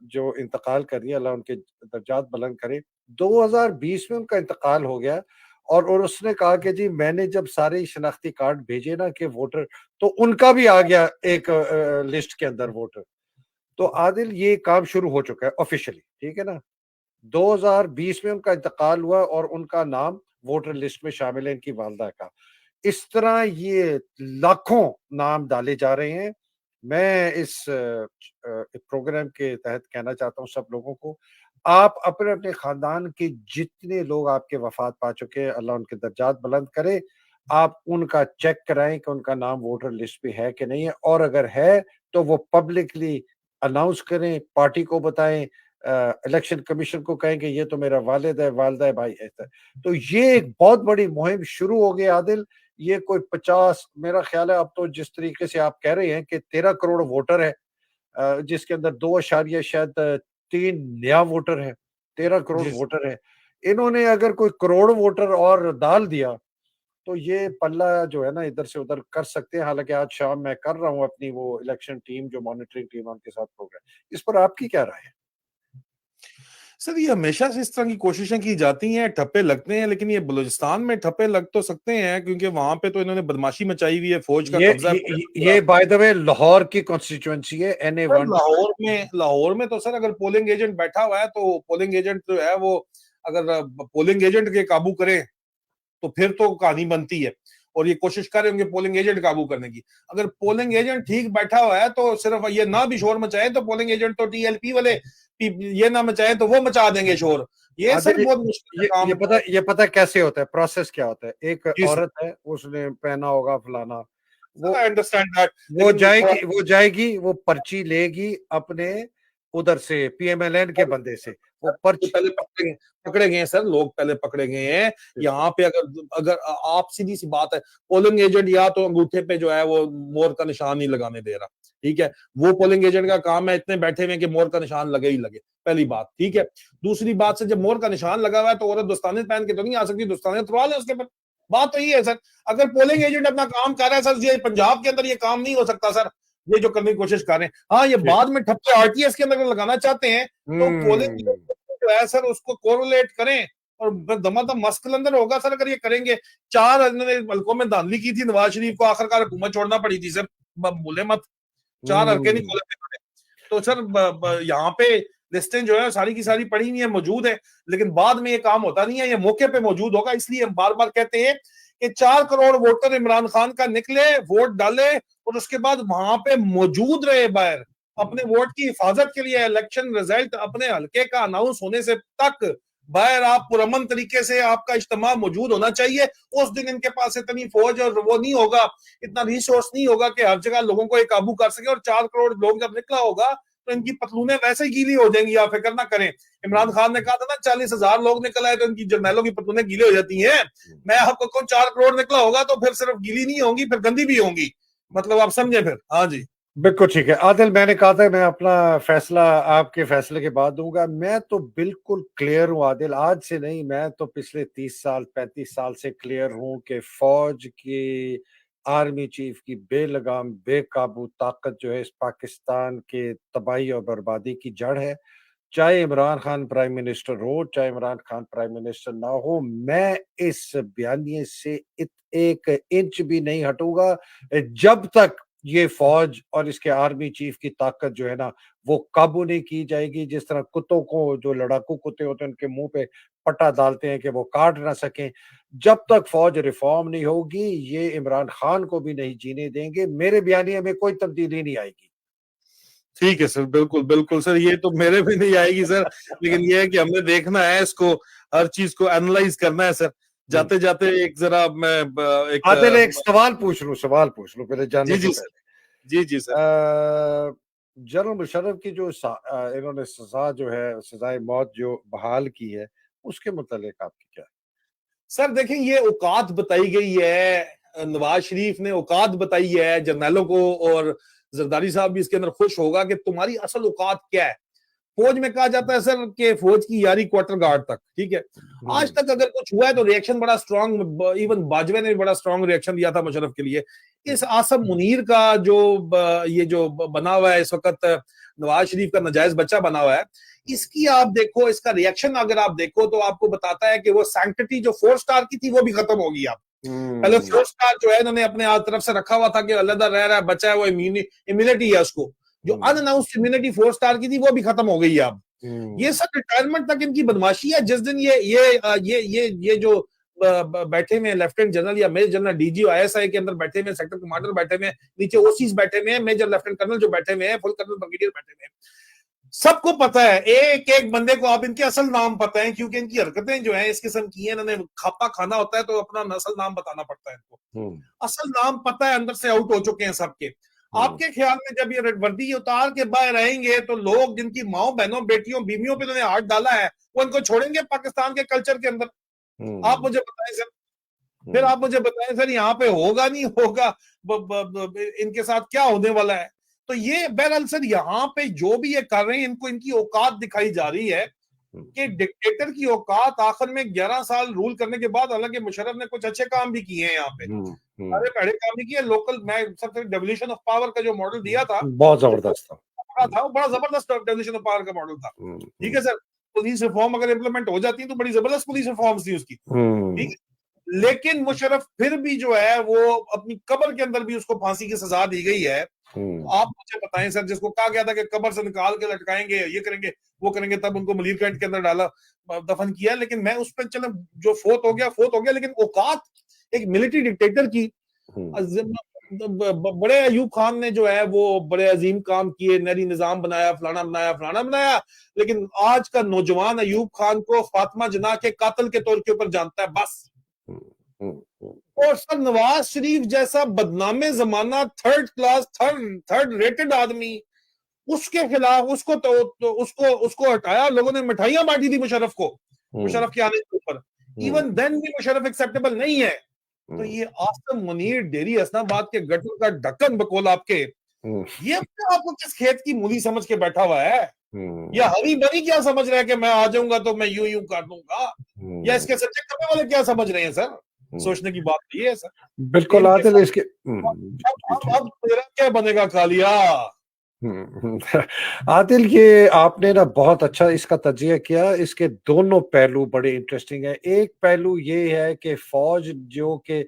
Speaker 2: जो इंतकाल कर दिया, अल्लाह उनके दर्जात बुलंद करे, 2020 में उनका इंतकाल हो गया, और उसने कहा कि जी मैंने जब सारे शनाख्ती कार्ड भेजे ना कि वोटर, तो उनका भी आ गया एक लिस्ट के अंदर वोटर। तो आदिल ये काम शुरू हो चुका है ऑफिशियली, ठीक है ना। 2020 में उनका इंतकाल हुआ और उनका नाम वोटर लिस्ट में शामिल है, इनकी वालदा का। इस तरह ये लाखों नाम डाले जा रहे हैं। मैं इस प्रोग्राम के तहत कहना चाहता हूँ सब लोगों को, आप अपने अपने खानदान के जितने लोग आपके वफात पा चुके हैं, अल्लाह उनके दर्जात बुलंद करे, आप उनका चेक कराएं कि उनका नाम वोटर लिस्ट पे है कि नहीं है, और अगर है तो वो पब्लिकली अनाउंस करें, पार्टी को बताएं, इलेक्शन कमीशन को कहें कि ये तो मेरा वालिद है, वालदा है, भाई ऐसा है। तो ये एक बहुत बड़ी मुहिम शुरू हो गई आदिल। ये कोई 50, मेरा ख्याल है अब तो जिस तरीके से आप कह रहे हैं कि 13 करोड़ वोटर है, जिसके अंदर 2 अशारिया शायद 3 नया वोटर है, 13 करोड़
Speaker 1: जी
Speaker 2: वोटर है। इन्होंने अगर कोई करोड़ वोटर और डाल दिया तो ये पल्ला जो है ना इधर से उधर कर सकते हैं। हालांकि आज शाम मैं कर रहा हूँ अपनी वो इलेक्शन टीम जो मॉनिटरिंग टीम है उनके साथ प्रोग्राम। इस पर आपकी क्या राय है?
Speaker 1: सर, ये हमेशा से इस तरह की कोशिशें की जाती हैं, ठप्पे लगते हैं, लेकिन ये बलूचिस्तान में ठप्पे लग तो सकते हैं क्योंकि वहां पे तो इन्होंने बदमाशी मचाई हुई है, फौज का
Speaker 2: ये
Speaker 1: कब्जा
Speaker 2: ये,
Speaker 1: है
Speaker 2: ये
Speaker 1: पूरा।
Speaker 2: बाय द वे लाहौर की कॉन्स्टिट्यूएंसी है, NA
Speaker 1: सर,
Speaker 2: 1।
Speaker 1: लाहौर में तो सर अगर पोलिंग एजेंट बैठा हुआ है तो पोलिंग एजेंट जो है वो अगर पोलिंग एजेंट के काबू करे तो फिर तो कहानी बनती है, और ये कोशिश कर रहे होंगे पोलिंग एजेंट काबू करने की। अगर पोलिंग एजेंट ठीक बैठा हुआ है तो सिर्फ ये ना भी शोर मचाए तो पोलिंग एजेंट तो TLP वाले ये ना मचाए तो वो मचा देंगे शोर। ये सर
Speaker 2: आदिल,
Speaker 1: बहुत मुश्किल
Speaker 2: ये
Speaker 1: काम
Speaker 2: ये पता ये पता कैसे होता है, प्रोसेस क्या होता है। एक
Speaker 1: जी सर।
Speaker 2: औरत है, उसने पहना होगा फलाना,
Speaker 1: सर,
Speaker 2: वो
Speaker 1: आई अंडरस्टैंड दैट,
Speaker 2: वो
Speaker 1: लेकिन थोड़ा
Speaker 2: जाएगी वो जाएगी वो पर्ची लेगी अपने उधर से PMLN के बंदे से, वो
Speaker 1: तो
Speaker 2: पर्ची।
Speaker 1: पहले पकड़े गए हैं सर, लोग पहले पकड़े गए हैं यहाँ पे। अगर अगर आप सीधी सी बात है, पोलिंग एजेंट या तो अंगूठे पे जो है वो मोर का निशान नहीं लगाने दे रहा, ठीक है, वो पोलिंग एजेंट का काम है, इतने बैठे हुए कि मोर का निशान लगे ही लगे, पहली बात, ठीक है। दूसरी बात से जब मोर का निशान लगा हुआ है तो औरत दस्ताने पहन के तो नहीं आ सकती, दस्ताने उतरवा ले उसके पर। बात तो ये है सर, अगर पोलिंग एजेंट अपना काम कर रहा है सर, ये पंजाब के अंदर ये काम नहीं हो सकता सर, ये जो करने की कोशिश कर रहे हैं। हाँ, ये बाद में ठप्पे RTS के अंदर लगाना चाहते हैं तो पोलिंग जो है सर उसको कोरिलेट करें और दमादम मस्कलंदर होगा सर अगर ये करेंगे। 4 इन्होंने हल्कों में धांधली की थी, नवाज शरीफ को आखिरकार हुकूमत छोड़ना पड़ी थी सर, भूले मत, 4 हल्के नहीं खोले थे। तो सर यहाँ पे लिस्टें जो है सारी की सारी पड़ी हुई है, मौजूद है, लेकिन बाद में ये काम होता नहीं है, ये मौके पे मौजूद होगा। इसलिए हम बार बार कहते हैं कि 4 करोड़ वोटर इमरान खान का निकले, वोट डाले और उसके बाद वहां पे मौजूद रहे बाहर अपने वोट की हिफाजत के लिए। इलेक्शन रिजल्ट अपने हल्के का अनाउंस होने से तक बाहर आप पुरअमन तरीके से आपका इज्तिमा मौजूद होना चाहिए। उस दिन इनके पास इतनी फौज और वो नहीं होगा, इतना रिसोर्स नहीं होगा कि हर जगह लोगों को एक काबू कर सके। और 4 करोड़ लोग जब निकला होगा तो इनकी पतलूने वैसे ही गीली हो जाएंगी, आप फिक्र ना करें। इमरान खान ने कहा था ना 40,000 लोग निकल आए तो इनकी जर्नैलों की पतलूने गीली हो जाती हैं। मैं आपको कहूं 4 करोड़ निकला होगा तो फिर सिर्फ गीली नहीं होंगी, फिर गंदी भी होंगी, मतलब आप समझे फिर। हाँ जी,
Speaker 2: बिल्कुल ठीक है आदिल, मैंने कहा था मैं अपना फैसला आपके फैसले के बाद दूंगा। मैं तो बिल्कुल क्लियर हूं आदिल, आज से नहीं, मैं तो पिछले 30 साल 35 साल से क्लियर हूं कि फौज की, आर्मी चीफ की बेलगाम बेकाबू ताकत जो है इस पाकिस्तान के तबाही और बर्बादी की जड़ है। चाहे इमरान खान प्राइम मिनिस्टर हो, चाहे इमरान खान प्राइम मिनिस्टर ना हो, मैं इस बयानिए से एक इंच भी नहीं हटूंगा जब तक ये फौज और इसके आर्मी चीफ की ताकत जो है ना वो काबू नहीं की जाएगी। जिस तरह कुत्तों को, जो लड़ाकू कुत्ते होते हैं, उनके मुंह पे पट्टा डालते हैं कि वो काट ना सकें, जब तक फौज रिफॉर्म नहीं होगी ये इमरान खान को भी नहीं जीने देंगे। मेरे बयानिए में कोई तब्दीली नहीं आएगी।
Speaker 1: ठीक है सर, बिल्कुल बिल्कुल सर, ये तो मेरे भी नहीं आएगी सर, लेकिन ये है कि हमने देखना है इसको, हर चीज को एनालाइज करना है सर। जाते जाते एक जरा मैं
Speaker 2: आदिल एक सवाल पूछ लूं पहले
Speaker 1: जी
Speaker 2: जानने से
Speaker 1: जी सर, जी जी सर।
Speaker 2: जनरल मुशर्रफ की जो इन्होंने सजा जो है, सजाए मौत जो बहाल की है, उसके मुतालिक आपकी क्या है?
Speaker 1: सर देखें, ये औकात बताई गई है, नवाज शरीफ ने औकात बताई है जर्नैलों को, और जरदारी साहब भी इसके अंदर खुश होगा कि तुम्हारी असल औकात क्या है। फौज में कहा जाता है सर कि फौज की यारी क्वार्टर गार्ड तक, ठीक है। आज तक अगर कुछ हुआ है तो रिएक्शन बड़ा स्ट्रांग, इवन बाजवे ने भी बड़ा स्ट्रांग रिएक्शन दिया था मुशर्रफ के लिए। इस आसम मुनीर का जो ये जो बना हुआ है इस वक्त नवाज शरीफ का नाजायज बच्चा बना हुआ है, इसकी आप देखो, इसका रिएक्शन अगर आप देखो तो आपको बताता है कि वो सैंक्टिटी जो 4 स्टार की थी वो भी खत्म होगी। आप पहले 4 स्टार जो है इन्होंने अपने तरफ से रखा हुआ था कि अलग रह रहा है बच्चा है, वो इम्यूनिटी है उसको, जो अनअनाउंस्ड इम्यूनिटी 4 स्टार की थी वो भी खत्म हो गई है अब। ये सब रिटायरमेंट तक इनकी बदमाशी है। जिस दिन ये जो बैठे हुए लेफ्टिनेंट जनरल या मेजर जनरल डीजी आईएसआई के अंदर बैठे हुए, सेक्टर कमांडर बैठे हुए, नीचे ओसीज बैठे हुए, मेजर लेफ्टिनेंट कर्नल जो बैठे हुए हैं, फुल कर्नल ब्रिगेडियर बैठे हुए हैं, सबको पता है, एक एक बंदे को आप इनके असल नाम पता है, क्योंकि इनकी हरकतें जो हैं इस किस्म की हैं, इन्होंने खापा खाना होता है तो अपना असल नाम बताना पड़ता है इनको। असल नाम पता है, अंदर से आउट हो चुके हैं सबके। आपके ख्याल में जब ये वर्दी उतार के बाहर रहेंगे तो लोग जिनकी माओ बहनों बेटियों बीवियों पे उन्होंने हाथ डाला है वो इनको छोड़ेंगे पाकिस्तान के कल्चर के अंदर? आप मुझे बताएं सर, फिर आप मुझे बताएं सर, यहाँ पे होगा नहीं होगा, इनके साथ क्या होने वाला है? तो ये बहरहाल सर यहाँ पे जो भी ये कर रहे हैं, इनको इनकी औकात दिखाई जा रही है कि डिक्टेटर की औकात। आखिर में 11 साल रूल करने के बाद, हालांकि मुशर्रफ ने कुछ अच्छे काम भी किए हैं यहाँ पे, सारे बड़े काम भी किए। लोकल मैं सबसे डेवोल्यूशन ऑफ पावर का जो मॉडल दिया था
Speaker 2: बहुत जबरदस्त था,
Speaker 1: बड़ा जबरदस्त डेवोल्यूशन ऑफ पावर का मॉडल था, ठीक है सर। पुलिस रिफॉर्म अगर इम्प्लीमेंट हो जाती है तो बड़ी जबरदस्त पुलिस रिफॉर्म्स थी उसकी, ठीक है। लेकिन मुशर्रफ फिर भी जो है वो अपनी कब्र के अंदर भी उसको फांसी की सजा दी गई है। आप मुझे बताएं सर, जिसको कहा गया था कि कब्र से निकाल के लटकाएंगे, ये करेंगे वो करेंगे, तब उनको मलीर कैंट के अंदर डाला, दफन किया। लेकिन मैं उस पर चलो, जो फोत हो गया, लेकिन औकात एक मिलिट्री डिक्टेटर की। बड़े अयूब खान ने जो है वो बड़े अजीम काम किए, नहरी निजाम बनाया, फलाना बनाया, लेकिन आज का नौजवान अयूब खान को फातिमा जना के कातिल के तौर के ऊपर जानता है बस। और सर नवाज शरीफ जैसा बदनामे जमाना, थर्ड क्लास, थर्ड रेटेड आदमी, उसके खिलाफ उसको हटाया। लोगों ने मिठाइयां बांटी थी मुशर्रफ को, मुशर्रफ के आने के ऊपर, इवन देन भी मुशर्रफ एक्सेप्टेबल नहीं है। तो ये आसम मुनीर डेरी हसनाबाद के गटर का ढक्कन बकोल आपके, ये अपने आपको किस खेत की मूली समझ के बैठा हुआ है? या हरी बनी क्या समझ रहा है कि मैं आ जाऊंगा तो मैं यूं कर दूंगा? या इसके सच्चे करने वाले क्या समझ रहे हैं सर? सोचने की बात ये है सर।
Speaker 2: बिल्कुल आदिल, इसके
Speaker 1: अब तेरा क्या बनेगा कालिया?
Speaker 2: आदिल, ये आपने ना बहुत अच्छा इसका तजिया किया। इसके दोनों पहलू बड़े इंटरेस्टिंग है। एक पहलू ये है कि फौज जो के,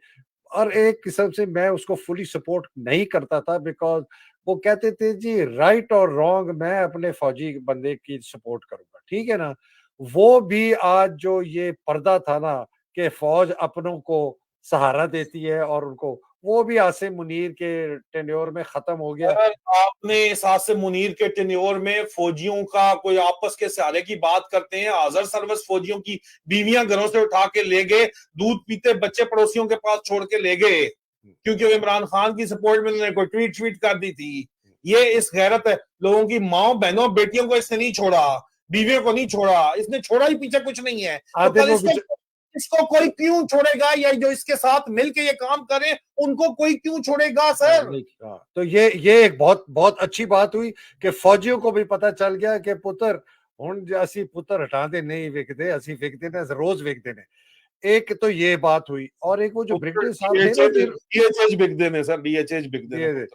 Speaker 2: और एक किस्म से मैं उसको फुली सपोर्ट नहीं करता था, बिकॉज वो कहते थे जी राइट और रॉन्ग मैं अपने फौजी बंदे की सपोर्ट करूंगा, ठीक है ना। वो भी आज जो ये पर्दा था ना कि फौज अपनों को सहारा देती है और उनको, वो भी आसिम मुनीर के टेन्योर में खत्म हो गया।
Speaker 1: आपने इस आसिम मुनीर के टेन्योर में फौजियों का कोई आपस के सहारे की बात करते हैं? हाजर सर्विस फौजियों की बीवियां घरों से उठा के ले गए, दूध पीते बच्चे पड़ोसियों के पास छोड़ के ले गए, क्योंकि इमरान खान की सपोर्ट में उन्होंने कोई ट्वीट कर दी थी। ये इस गैरत है, लोगों की माओ बहनों बेटियों को इसने नहीं छोड़ा, बीवियों को नहीं छोड़ा, इसने छोड़ा ही पीछे कुछ नहीं है। तो इसको कोई क्यों छोड़ेगा? या जो इसके साथ मिलके ये काम करे उनको कोई क्यों छोड़ेगा सर?
Speaker 2: तो ये एक बहुत बहुत अच्छी बात हुई कि फौजियों को भी पता चल गया कि पुत्र हुण असी पुत्र हटा दे नहीं विकते, असी विकते ने रोज विकते ने। एक तो ये बात हुई, और एक वो जो ब्रिगेडियर साहब थे ना,
Speaker 1: डीएचएच बिकते ने सर, डीएचएच बिकते ने।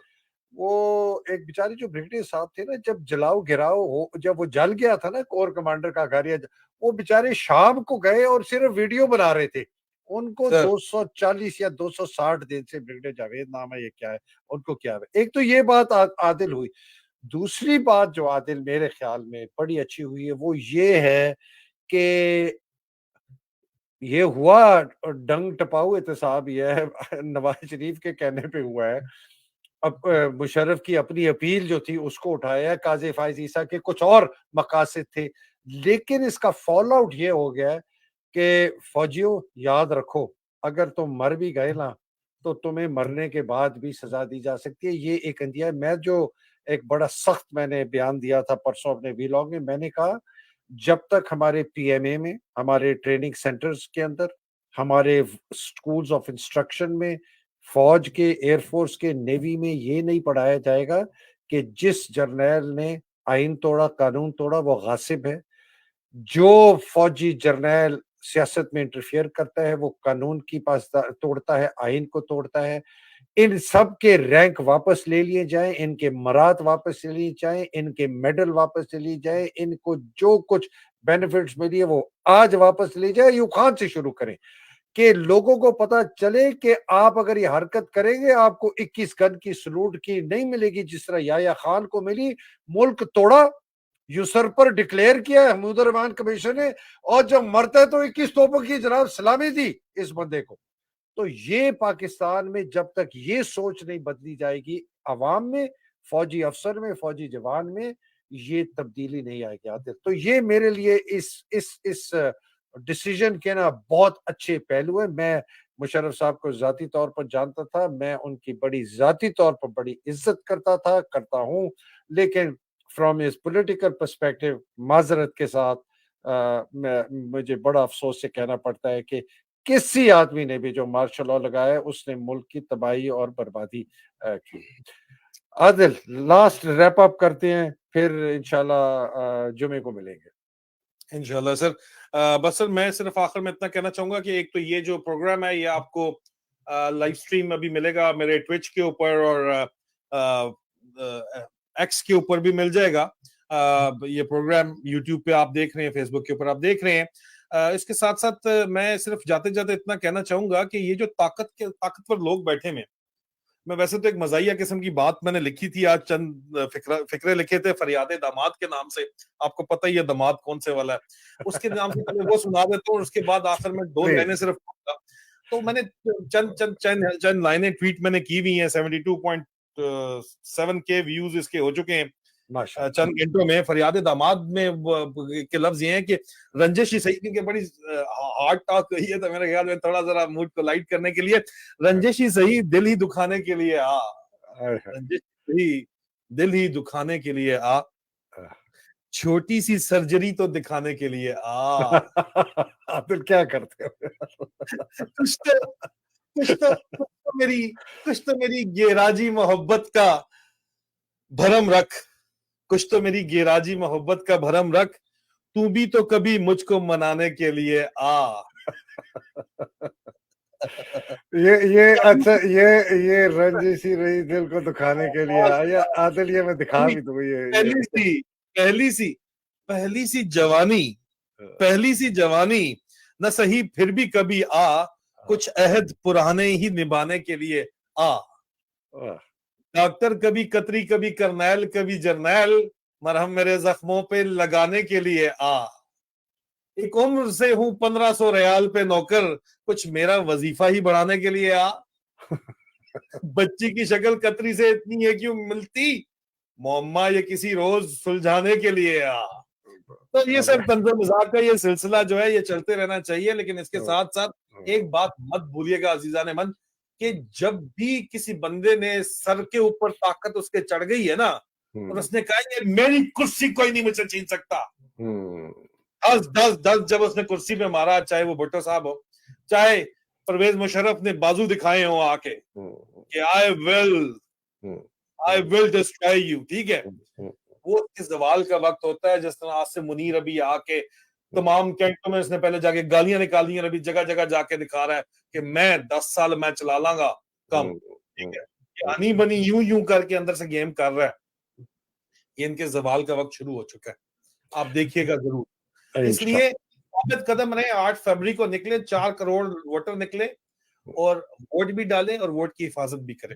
Speaker 2: वो एक बेचारे जो ब्रिगेडियर साहब थे ना, जब जलाओ गिराओ हो, जब वो जल गया था ना कोर कमांडर का घर, वो बेचारे शाम को गए और सिर्फ वीडियो बना रहे थे। उनको 240 या 260 दिन से, ब्रिगेडियर जावेद नाम है, ये क्या है उनको क्या है। एक तो ये बात आदिल हुई। दूसरी बात जो आदिल मेरे ख्याल में बड़ी अच्छी हुई है वो ये है कि ये हुआ डंग टपाऊ एहतसाब, यह नवाज शरीफ के कहने पे हुआ है। अब मुशर्रफ की अपनी अपील जो थी उसको उठाया, काजी फाइज ईसा के कुछ और मकासद थे, लेकिन इसका फॉल आउट ये हो गया है कि फौजियों याद रखो, अगर तुम मर भी गए ना तो तुम्हें मरने के बाद भी सजा दी जा सकती है। ये एक अंदिया। मैं जो एक बड़ा सख्त मैंने बयान दिया था परसों अपने वीलॉग में, मैंने कहा जब तक हमारे पीएमए में, हमारे ट्रेनिंग सेंटर्स के अंदर, हमारे स्कूल्स ऑफ इंस्ट्रक्शन में, फौज के, एयरफोर्स के, नेवी में ये नहीं पढ़ाया जाएगा कि जिस जर्नैल ने आइन तोड़ा, कानून तोड़ा, वो गासिब है। जो फौजी जर्नैल सियासत में इंटरफियर करता है, वो कानून की पासदार तोड़ता है, आइन को तोड़ता है। इन सब के रैंक वापस ले लिए जाएँ, इनके मरात वापस ले लिए जाएँ, इनके मेडल वापस ले लिए जाएँ, इनको जो कुछ बेनिफिट्स मिली है वो आज वापस ले जाए। अय्यूब खान से शुरू करें कि लोगों को पता चले कि आप अगर ये हरकत करेंगे, आपको 21 गन की सैल्यूट की नहीं मिलेगी जिस तरह याह्या खान को मिली। मुल्क तोड़ा, यूसर्पर डिक्लेयर किया है महमूद रहमान कमीशन ने, और जब मरता है तो 21 तोपों की जनाब सलामी दी इस बंदे को। तो ये पाकिस्तान में जब तक ये सोच नहीं बदली जाएगी, अवाम में, फौजी अफसर में, फौजी जवान में, ये तब्दीली नहीं आएगी आतिफ। तो ये मेरे लिए इस डिसीजन के ना बहुत अच्छे पहलू है। मैं मुशर्रफ साहब को ज़ाती तौर पर जानता था, मैं उनकी बड़ी ज़ाती तौर पर बड़ी इज़्ज़त करता था, करता हूँ, लेकिन फ्रॉम हिज पॉलिटिकल पर्सपेक्टिव माज़रत के साथ मुझे बड़ा अफ़सोस से कहना पड़ता है कि किसी आदमी ने भी जो मार्शल लॉ लगाया है, उसने मुल्क की तबाही और बर्बादी की। आदिल, लास्ट रैप अप करते हैं, फिर इंशाल्लाह जुमे को मिलेंगे।
Speaker 1: इंशाल्लाह सर। बस सर मैं सिर्फ आखिर में इतना कहना चाहूंगा कि एक तो ये जो प्रोग्राम है ये आपको लाइव स्ट्रीम अभी मिलेगा मेरे ट्विच के ऊपर और एक्स के ऊपर भी मिल जाएगा। ये प्रोग्राम यूट्यूब पे आप देख रहे हैं, फेसबुक के ऊपर आप देख रहे हैं। इसके साथ साथ मैं सिर्फ जाते जाते इतना कहना चाहूंगा कि ये जो ताकतवर लोग बैठे हैं, मैं वैसे तो एक मजाहिया किस्म की बात मैंने लिखी थी आज, चंद फिक्रे लिखे थे फरियादे दामाद के नाम से। आपको पता ही है दामाद कौन से वाला है, उसके नाम से पहले वो सुना देता हूँ और उसके बाद आखिर में 2 लाइनें सिर्फ कहूंगा। तो मैंने चंद लाइनें ट्वीट मैंने की हुई हैं। 72.7 के व्यूज इसके हो चुके हैं चंद घंटों में। फरियादे दामाद में के लफ्ज ये हैं कि रंजिश ही सही, क्योंकि बड़ी हार्ड टॉक हुई है, तो मेरे ख्याल में थोड़ा जरा मूड को लाइट करने के लिए रंजिश ही सही दिल ही दुखाने के लिए आ, रंजिश ही दिल ही दुखाने के लिए आ, छोटी सी सर्जरी तो दिखाने के लिए आ।
Speaker 2: फिर क्या करते हो?
Speaker 1: कुछ तो मेरी गेराजी मोहब्बत का भरम रख, कुछ तो मेरी गेराजी मोहब्बत का भरम रख, तू भी तो कभी मुझको मनाने के लिए आ।
Speaker 2: ये अच्छा, ये रंजिश ही रही दिल को दुखाने के लिए आया। आदिल, ये मैं दिखा भी दूं। ये
Speaker 1: पहली सी जवानी न सही फिर भी कभी आ, कुछ अहद पुराने ही निभाने के लिए आ। डॉक्टर कभी कतरी कभी करनैल कभी जर्नैल, मरहम मेरे जख्मों पे लगाने के लिए आ। एक उम्र से हूं 1500 रियाल पे नौकर, कुछ मेरा वजीफा ही बढ़ाने के लिए आ। बच्ची की शक्ल कतरी से इतनी है क्यों मिलती, मोम्मा ये किसी रोज सुलझाने के लिए आ। तो ये सब तंज़ो मजाक का ये सिलसिला जो है ये चलते रहना चाहिए, लेकिन इसके साथ साथ एक बात मत भूलिएगा अजीजान मन, कि जब भी किसी बंदे ने सर के ऊपर ताकत उसके चढ़ गई है ना, और उसने कहा ये मेरी कुर्सी कोई नहीं मुझसे छीन सकता, 10 जब उसने कुर्सी पे मारा, चाहे वो भुट्टो साहब हो, चाहे परवेज मुशर्रफ ने बाजू दिखाए हो आके कि आई विल डिस्ट्रॉय यू, ठीक है, वो इस सवाल का वक्त होता है जिस तरह आज से मुनीर अभी आके तमाम कैंटों में इसने पहले जाके गालियां निकाली हैं, अभी जगह जगह जाके दिखा रहा है कि मैं 10 साल मैं चला लांगा कम, ठीक है, आनी बनी यूं करके अंदर से गेम कर रहा है। इनके जवाल का वक्त शुरू हो चुका है, आप देखिएगा जरूर। इसलिए साबित कदम रहे। 8 फरवरी को निकले, 4 करोड़ वोटर निकले और वोट भी डालें और वोट की हिफाजत भी करें।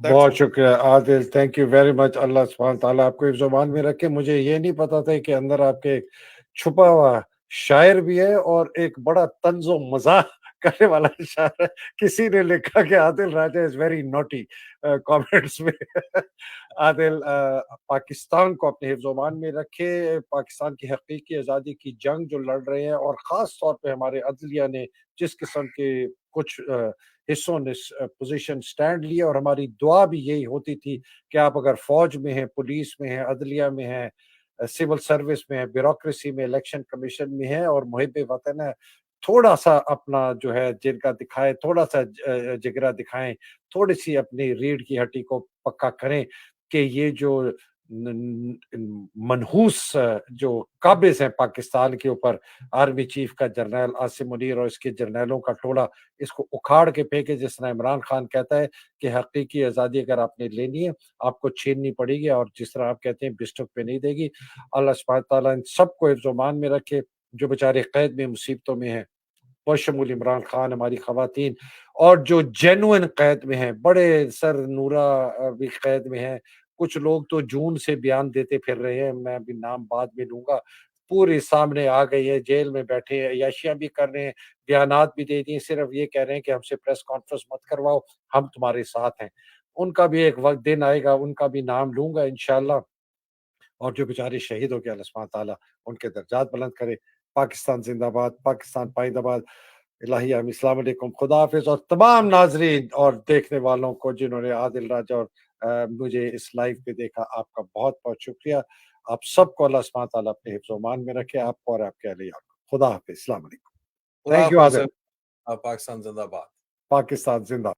Speaker 2: बहुत शुक्रिया Adil, thank you very much. अल्लाह सुब्हान ताला आपको इस ज़ुबान में रखे। मुझे ये नहीं पता था कि अंदर आपके एक छुपा हुआ शायर भी है और एक बड़ा तंज़ो मज़ाक करने वाला शायर है। किसी ने लिखा कि आदिल राजा इज वेरी नॉटी कमेंट्स में। आदिल पाकिस्तान को अपने हिफ्ज़-ओ-मान में रखे, पाकिस्तान की हकीकी आज़ादी की जंग जो लड़ रहे हैं, और ख़ास तौर पे हमारे अदलिया ने जिस किस्म के कुछ हिस्सों ने पोजीशन स्टैंड लिया, और हमारी दुआ भी यही होती थी कि आप अगर फौज में हैं, पुलिस में हैं, अदलिया में हैं, सिविल सर्विस में हैं, ब्यूरोक्रेसी में, इलेक्शन कमीशन में हैं और मुहिब वतन है, थोड़ा सा अपना जो है जिनका दिखाएं, थोड़ा सा जिगरा दिखाएं, थोड़ी सी अपनी रीढ़ की हड्डी को पक्का करें कि ये जो मनहूस जो काबिज हैं पाकिस्तान के ऊपर, आर्मी चीफ का जनरल आसिम मुनीर और इसके जर्नैलों का टोला, इसको उखाड़ के फेंके। जिस तरह इमरान खान कहता है कि हकीकी आज़ादी अगर आपने लेनी है आपको छीननी पड़ेगी, और जिस तरह आप कहते हैं बिस्टुक पे नहीं देगी। अल्लाह सुब्हानहू तआला इन सबको हिफ्ज़-ओ-मान में रखे जो बेचारे कैद में मुसीबतों में हैं, बशमूल इमरान खान, हमारी खवातीन, और जो जेन्युइन कैद में हैं, बड़े सर नूरा भी कैद में हैं। कुछ लोग तो जून से बयान देते फिर रहे हैं, मैं अभी नाम बाद में लूँगा, पूरे सामने आ गई है, जेल में बैठे हैं, अय्याशियाँ भी कर रहे हैं, बयानात भी दे दिए, सिर्फ ये कह रहे हैं कि हमसे प्रेस कॉन्फ्रेंस मत करवाओ, हम तुम्हारे साथ हैं। उनका भी एक वक़्त दिन आएगा, उनका भी नाम लूँगा इंशाअल्लाह, और जो बेचारे शहीद हो गए अल्लाह सुब्हानहू तआला उनके दर्जात बुलंद करे। पाकिस्तान ज़िंदाबाद, पाकिस्तान पाइंदाबाद। इलाही अस्सलाम वालेकुम, खुदा हाफ़िज़। और तमाम नाज़रीन और देखने वालों को जिन्होंने आदिल राजा और मुझे इस लाइव पे देखा, आपका बहुत-बहुत शुक्रिया। आप सबको अल्लाह सुब्हानहू तआला अपने हिफ्ज़-ओ-मान में रखे, आपको और आपके अहलिया को। खुदा हाफ़िज़, अस्सलाम वालेकुम।
Speaker 5: खुदा
Speaker 2: थैंक यू
Speaker 5: हाफ़िज़।
Speaker 2: आदिल।
Speaker 5: पाकिस्तान जिंदाबाद।
Speaker 2: पाकिस्तान ज़िंदा